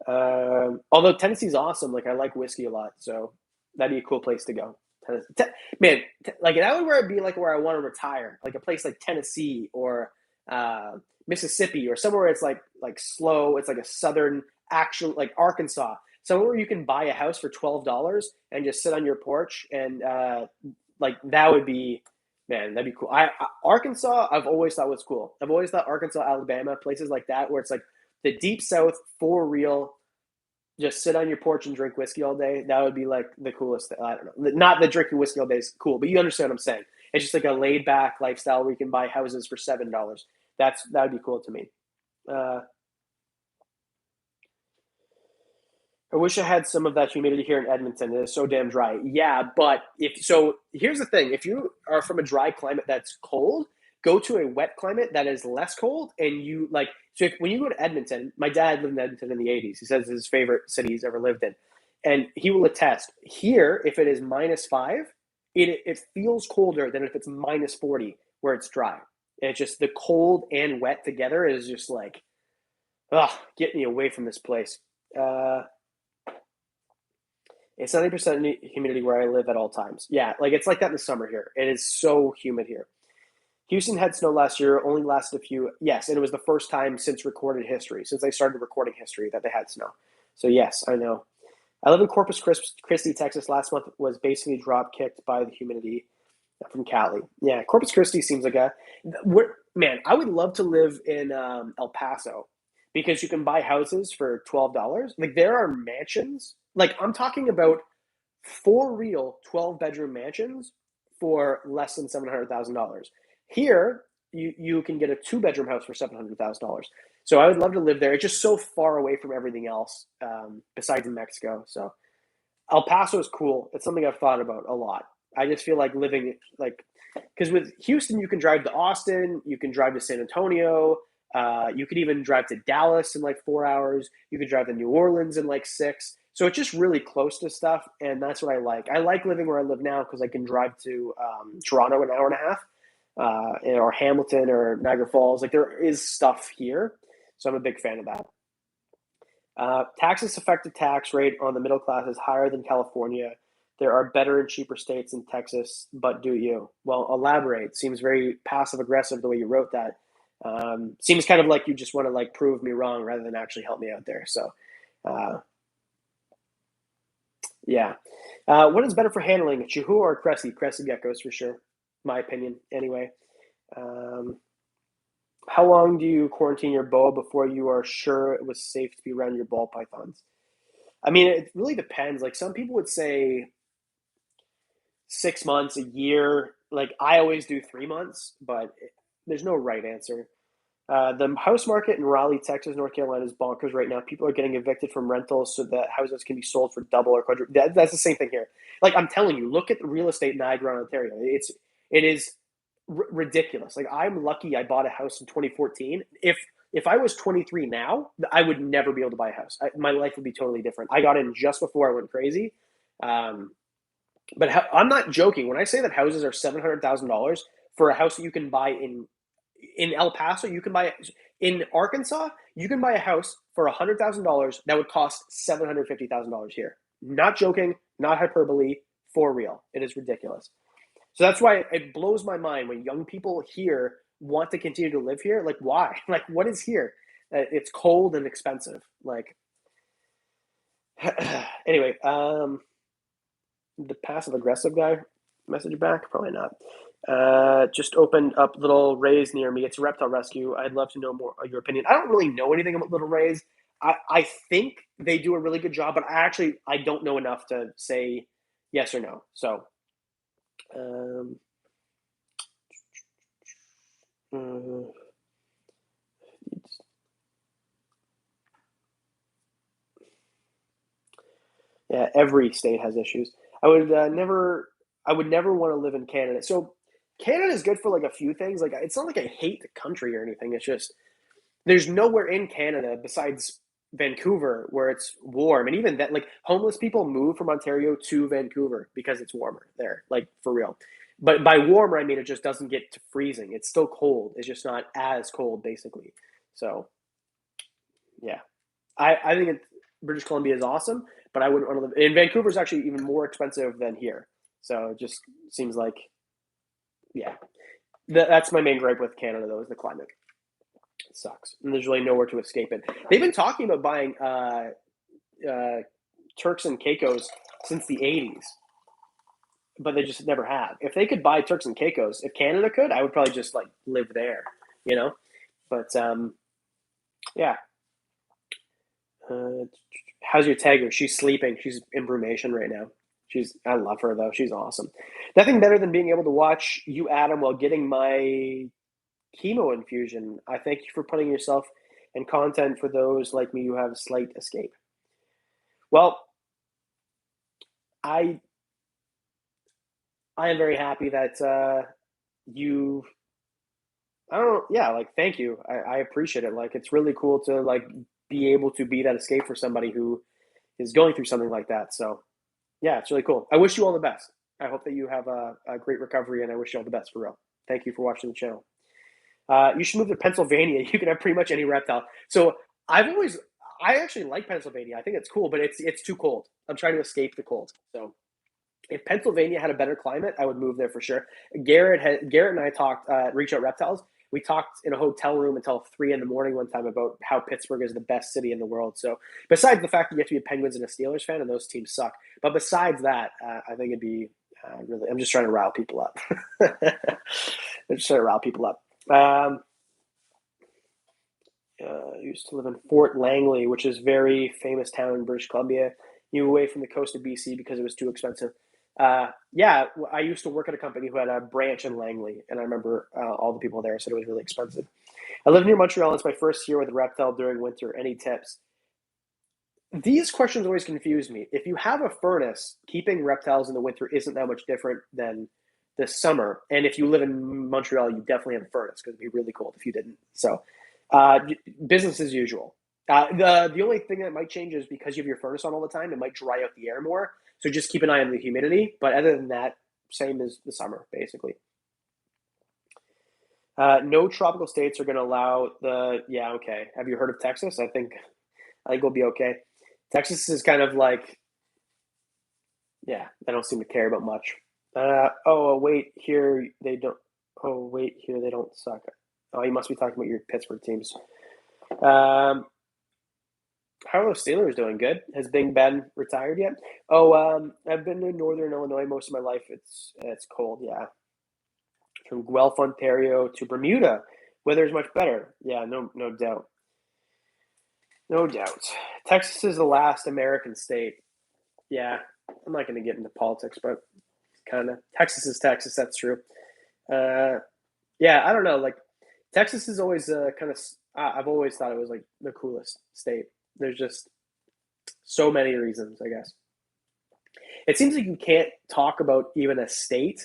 Although Tennessee's awesome. Like, I like whiskey a lot, so that'd be a cool place to go. Man, like that would where I'd be like where I want to retire, like a place like Tennessee or Mississippi or somewhere where it's like slow. It's like a southern actual like Arkansas, somewhere where you can buy a house for $12 and just sit on your porch and like that would be, man, that'd be cool. Arkansas, I've always thought was cool. I've always thought Arkansas, Alabama, places like that where it's like the deep South for real. Just sit on your porch and drink whiskey all day. That would be like the coolest thing. I don't know. Not that drinking whiskey all day is cool, but you understand what I'm saying. It's just like a laid back lifestyle where you can buy houses for $7. That would be cool to me. Uh, I wish I had some of that humidity here in Edmonton. It is so damn dry. Yeah, but here's the thing: if you are from a dry climate that's cold, go to a wet climate that is less cold, and you like. So when you go to Edmonton, my dad lived in Edmonton in the '80s. He says it's his favorite city he's ever lived in, and he will attest. Here, if it is -5, it feels colder than if it's -40 where it's dry. And it's just the cold and wet together is just like, get me away from this place. It's 90% humidity where I live at all times. Yeah, like it's like that in the summer here. It is so humid here. Houston had snow last year, only lasted a few. Yes, and it was the first time since recorded history, since I started recording history, that they had snow. So yes, I know. I live in Corpus Christi, Texas. Last month was basically drop kicked by the humidity from Cali. Yeah, Corpus Christi seems like man. I would love to live in El Paso because you can buy houses for $12. Like there are mansions. Like I'm talking about for real 12-bedroom mansions for less than $700,000. Here, you can get a 2-bedroom house for $700,000. So I would love to live there. It's just so far away from everything else besides in Mexico. So El Paso is cool. It's something I've thought about a lot. I just feel like living like because with Houston you can drive to Austin, you can drive to San Antonio, you could even drive to Dallas in like 4 hours. You could drive to New Orleans in like 6. So it's just really close to stuff, and that's what I like. I like living where I live now because I can drive to Toronto in an hour and a half, or Hamilton or Niagara Falls. Like there is stuff here, so I'm a big fan of that. Taxes effective tax rate on the middle class is higher than California. There are better and cheaper states in Texas, but do you? Well, elaborate. Seems very passive aggressive the way you wrote that. Seems kind of like you just want to like prove me wrong rather than actually help me out there. So, uh, yeah. What is better for handling, Chihuahua or Cressy? Cressy geckos for sure. My opinion, anyway. Um, how long do you quarantine your boa before you are sure it was safe to be around your ball pythons? I mean, it really depends. Like some people would say 6 months, a year. Like I always do 3 months, but there's no right answer. The house market in Raleigh, Texas, North Carolina is bonkers right now. People are getting evicted from rentals so that houses can be sold for double or quadruple. That's the same thing here. Like I'm telling you, look at the real estate in Niagara, Ontario. It is ridiculous. Like I'm lucky I bought a house in 2014. If I was 23 now, I would never be able to buy a house. My life would be totally different. I got in just before I went crazy. Um, but I'm not joking when I say that houses are $700,000 for a house that you can buy in El Paso. You can buy in Arkansas. You can buy a house for $100,000 that would cost $750,000 here. Not joking, not hyperbole, for real. It is ridiculous. So that's why it blows my mind when young people here want to continue to live here. Like, why? Like, what is here? It's cold and expensive. Like, anyway, the passive aggressive guy message back? Probably not. Just opened up Little Ray's near me. It's a reptile rescue. I'd love to know more of your opinion. I don't really know anything about Little Ray's. I think they do a really good job, but I don't know enough to say yes or no. So, um, uh, yeah, every state has issues. I would never, I would never want to live in Canada. So Canada is good for like a few things. Like it's not like I hate the country or anything. It's just there's nowhere in Canada besides Vancouver where it's warm, and even that, like homeless people move from Ontario to Vancouver because it's warmer there, like for real. But by warmer, I mean it just doesn't get to freezing. It's still cold. It's just not as cold, basically. So yeah, I think British Columbia is awesome, but I wouldn't want to live in Vancouver. Is actually even more expensive than here. So it just seems like yeah, that's my main gripe with Canada though is the climate. It sucks, and there's really nowhere to escape it. They've been talking about buying uh, Turks and Caicos since the '80s, but they just never have. If they could buy Turks and Caicos, if Canada could, I would probably just like live there, you know. But yeah. How's your tiger? She's sleeping. She's in brumation right now. I love her though. She's awesome. Nothing better than being able to watch you, Adam, while getting my chemo infusion. I thank you for putting yourself in content for those like me who have a slight escape. Well, I I am very happy that you. I don't know. Yeah, like thank you. I appreciate it. Like it's really cool to like be able to be that escape for somebody who is going through something like that. So yeah, it's really cool. I wish you all the best. I hope that you have a great recovery, and I wish you all the best for real. Thank you for watching the channel. You should move to Pennsylvania. You can have pretty much any reptile. So I've always, I actually like Pennsylvania. I think it's cool, but it's too cold. I'm trying to escape the cold. So if Pennsylvania had a better climate, I would move there for sure. Garrett and I talked Reach Out Reptiles. We talked in a hotel room until 3 in the morning one time about how Pittsburgh is the best city in the world. So besides the fact that you have to be a Penguins and a Steelers fan, and those teams suck, but besides that, I think it'd be really. I'm just trying to rile people up. I'm just trying to rile people up. Used to live in Fort Langley, which is a very famous town in British Columbia. Moved away from the coast of BC because it was too expensive. Yeah, I used to work at a company who had a branch in Langley, and I remember all the people there said it was really expensive. I live near Montreal. It's my first year with Reptile during winter. Any tips? These questions always confuse me. If you have a furnace, keeping reptiles in the winter isn't that much different than the summer. And if you live in Montreal, you definitely have a furnace because it'd be really cold if you didn't. So, uh, business as usual. The only thing that might change is because you have your furnace on all the time, it might dry out the air more. So just keep an eye on the humidity. But other than that, same as the summer, basically. No tropical states are going to allow the. Yeah, okay. Have you heard of Texas? I think we'll be okay. Texas is kind of like, yeah, they don't seem to care about much. Oh, wait, here they don't. Oh, wait, here they don't suck. Oh, you must be talking about your Pittsburgh teams. Um, how are those Steelers doing? Good. Has Big Ben retired yet? Oh, I've been in Northern Illinois most of my life. It's cold. Yeah, from Guelph, Ontario to Bermuda, weather is much better. Yeah, no doubt, no doubt. Texas is the last American state. Yeah, I'm not going to get into politics, but kind of Texas is Texas. That's true. Uh, yeah, I don't know. Like Texas is always kind of. I've always thought it was like the coolest state. There's just so many reasons, I guess. It seems like you can't talk about even a state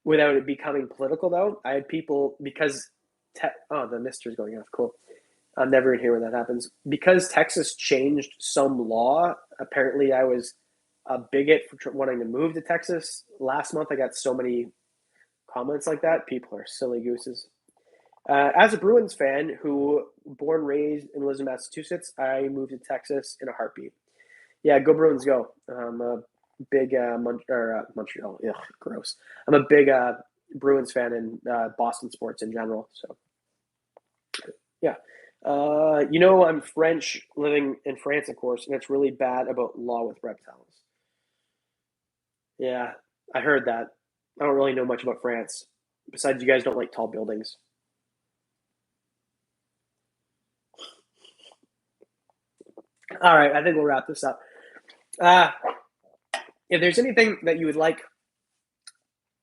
without it becoming political, though. I had people because. Oh, the mister's going off. Cool. I'm never in here when that happens. Because Texas changed some law, apparently I was a bigot for wanting to move to Texas. Last month, I got so many comments like that. People are silly gooses. As a Bruins fan who born raised and lives in Massachusetts, I moved to Texas in a heartbeat. Yeah, go Bruins, go! I'm a big Montreal. Ugh, gross. I'm a big Bruins fan and Boston sports in general. So yeah. I'm French, living in France, of course, and it's really bad about law with reptiles. Yeah, I heard that. I don't really know much about France. Besides, you guys don't like tall buildings. All right, I think we'll wrap this up. Uh, if there's anything that you would like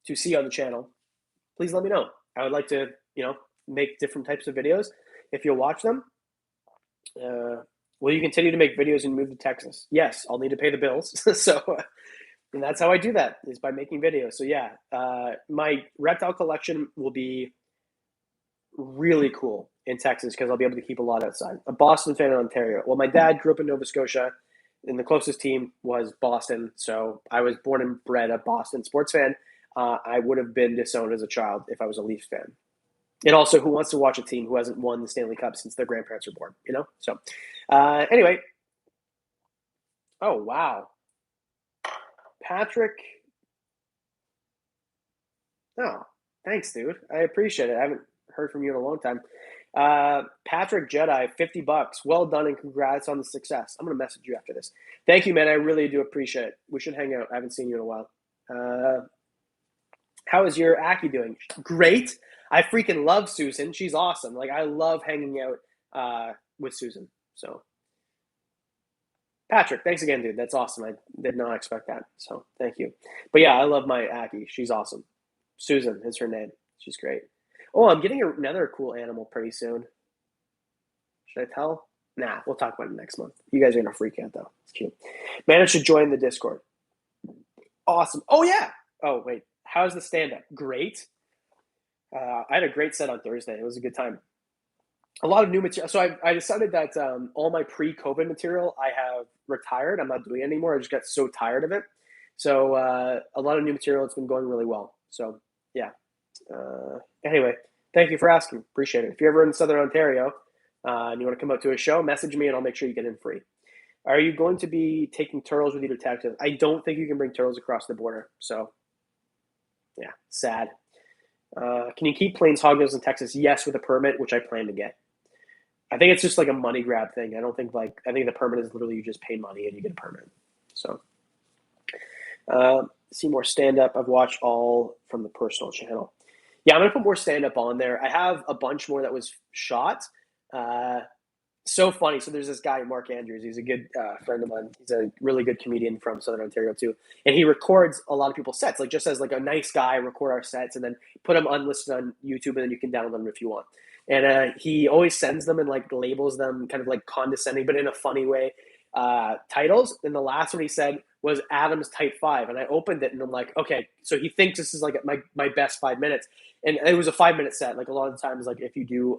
to see on the channel, please let me know. I would like to, make different types of videos. If you'll watch them, will you continue to make videos and move to Texas? Yes, I'll need to pay the bills. So, and that's how I do that, is by making videos. So yeah, my reptile collection will be really cool in Texas because I'll be able to keep a lot outside. A Boston fan in Ontario. Well, my dad grew up in Nova Scotia, and the closest team was Boston. So I was born and bred a Boston sports fan. I would have been disowned as a child if I was a Leafs fan. And also, who wants to watch a team who hasn't won the Stanley Cup since their grandparents were born? So anyway. Oh, wow. Patrick. Oh, thanks, dude. I appreciate it. I haven't heard from you in a long time. Patrick Jedi, $50. Well done and congrats on the success. I'm going to message you after this. Thank you, man. I really do appreciate it. We should hang out. I haven't seen you in a while. How is your Aki doing? Great. I freaking love Susan. She's awesome. Like, I love hanging out with Susan. So, Patrick, thanks again, dude. That's awesome. I did not expect that. So, thank you. But yeah, I love my Aki. She's awesome. Susan is her name. She's great. Oh, I'm getting another cool animal pretty soon. Should I tell? Nah, we'll talk about it next month. You guys are going to freak out, though. It's cute. Managed to join the Discord. Awesome. Oh, yeah. Oh, wait. How's the stand-up? Great. I had a great set on Thursday. It was a good time. A lot of new material. So I decided that all my pre-COVID material I have retired. I'm not doing it anymore. I just got so tired of it. So a lot of new material. It's been going really well. So yeah. Anyway, thank you for asking. Appreciate it. If you're ever in Southern Ontario and you want to come out to a show, message me and I'll make sure you get in free. Are you going to be taking turtles with you to Texas? I don't think you can bring turtles across the border. So yeah, sad. Can you keep plains hognose in Texas? Yes, with a permit, which I plan to get. I think it's just like a money grab thing. I think the permit is literally you just pay money and you get a permit. So, see more stand up. I've watched all from the personal channel. Yeah, I'm gonna put more stand up on there. I have a bunch more that was shot. So funny. So there's this guy, Mark Andrews. He's a good friend of mine. He's a really good comedian from Southern Ontario too, and he records a lot of people's sets. Like just as like a nice guy, record our sets and then put them unlisted on YouTube, and then you can download them if you want. And he always sends them and like labels them kind of like condescending, but in a funny way, titles. And the last one he said was Adam's Type 5, and I opened it and I'm like, okay, so he thinks this is like my best 5 minutes, and it was a 5 minute set. Like a lot of the times, like if you do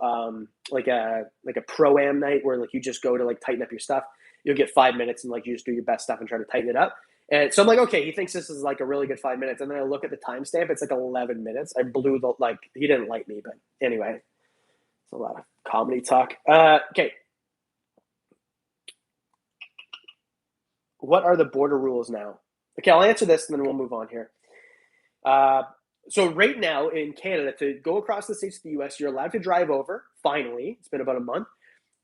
like a pro-am night where like you just go to like tighten up your stuff, you'll get 5 minutes and like you just do your best stuff and try to tighten it up. And so I'm like, okay, he thinks this is like a really good 5 minutes, and then I look at the timestamp, it's like 11 minutes. I blew the he didn't like me, but anyway, it's a lot of comedy talk. Okay. What are the border rules now? Okay, I'll answer this and then we'll move on here. So right now in Canada, to go across the states to the US, you're allowed to drive over. Finally, it's been about a month.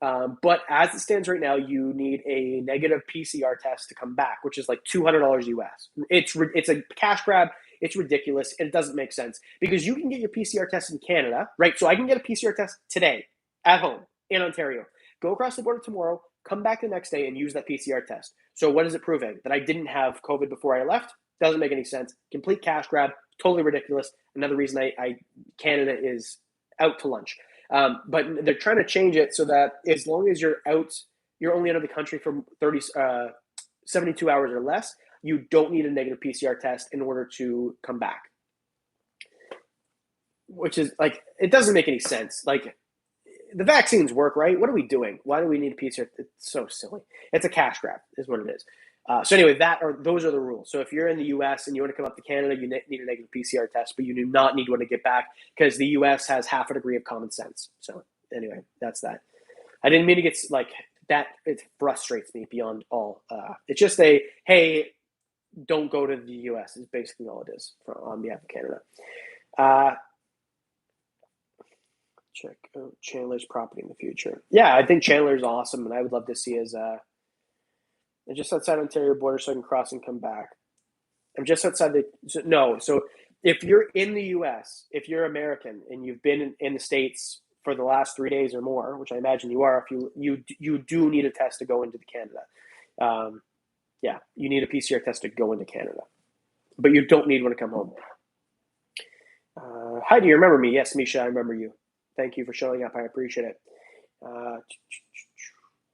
But as it stands right now, you need a negative PCR test to come back, which is like $200 US. It's a cash grab. It's ridiculous. And it doesn't make sense because you can get your PCR test in Canada, right? So I can get a PCR test today at home in Ontario, go across the border tomorrow, come back the next day and use that PCR test. So what is it proving? That I didn't have COVID before I left? Doesn't make any sense. Complete cash grab. Totally ridiculous. Another reason Canada is out to lunch. But they're trying to change it so that as long as you're only out of the country for 72 hours or less, you don't need a negative PCR test in order to come back. Which is like, it doesn't make any sense. Like, the vaccines work, right? What are we doing? Why do we need a PCR? It's so silly. It's a cash grab, is what it is. So anyway, those are the rules. So if you're in the U.S. and you want to come up to Canada, you need a negative PCR test, but you do not need one to get back because the U.S. has half a degree of common sense. So anyway, that's that. I didn't mean to get like that. It frustrates me beyond all. It's just hey, don't go to the U.S. is basically all it is on behalf of Canada. Check out Chandler's property in the future. Yeah, I think Chandler's awesome, and I would love to see his just outside Ontario border so I can cross and come back. I'm just outside so if you're in the US, if you're American and you've been in the States for the last 3 days or more, which I imagine you are, if you do need a test to go into Canada. Yeah, you need a PCR test to go into Canada, but you don't need one to come home. Hi, do you remember me? Yes, Misha, I remember you. Thank you for showing up. I appreciate it.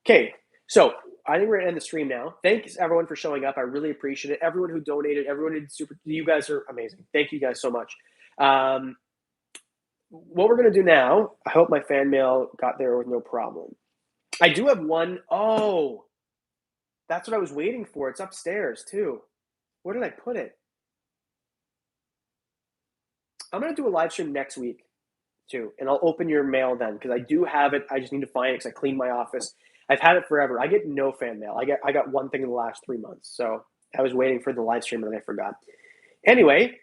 Okay, so I think we're gonna end the stream now. Thanks everyone for showing up. I really appreciate it. Everyone who donated, everyone who did you guys are amazing. Thank you guys so much. What we're gonna do now, I hope my fan mail got there with no problem. I do have one. Oh, that's what I was waiting for. It's upstairs too. Where did I put it? I'm gonna do a live stream next week too, and I'll open your mail then because I do have it. I just need to find it because I cleaned my office. I've had it forever. I get no fan mail. I got one thing in the last 3 months, so I was waiting for the live stream and I forgot. Anyway,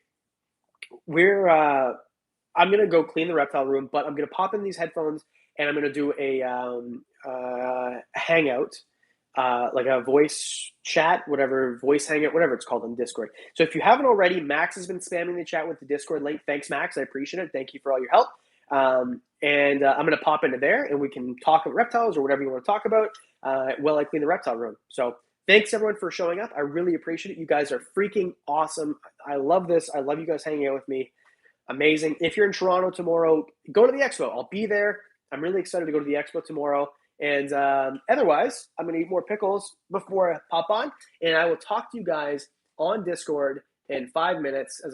I'm gonna go clean the reptile room, but I'm gonna pop in these headphones and I'm gonna do a hangout, like a voice chat, whatever, voice hangout, whatever it's called on Discord. So if you haven't already, Max has been spamming the chat with the Discord link. Thanks, Max. I appreciate it. Thank you for all your help. I'm going to pop into there and we can talk about reptiles or whatever you want to talk about while I clean the reptile room. So thanks everyone for showing up. I really appreciate it. You guys are freaking awesome. I love this. I love you guys hanging out with me. Amazing. If you're in Toronto tomorrow, go to the expo. I'll be there. I'm really excited to go to the expo tomorrow. And otherwise, I'm going to eat more pickles before I pop on. And I will talk to you guys on Discord in 5 minutes as I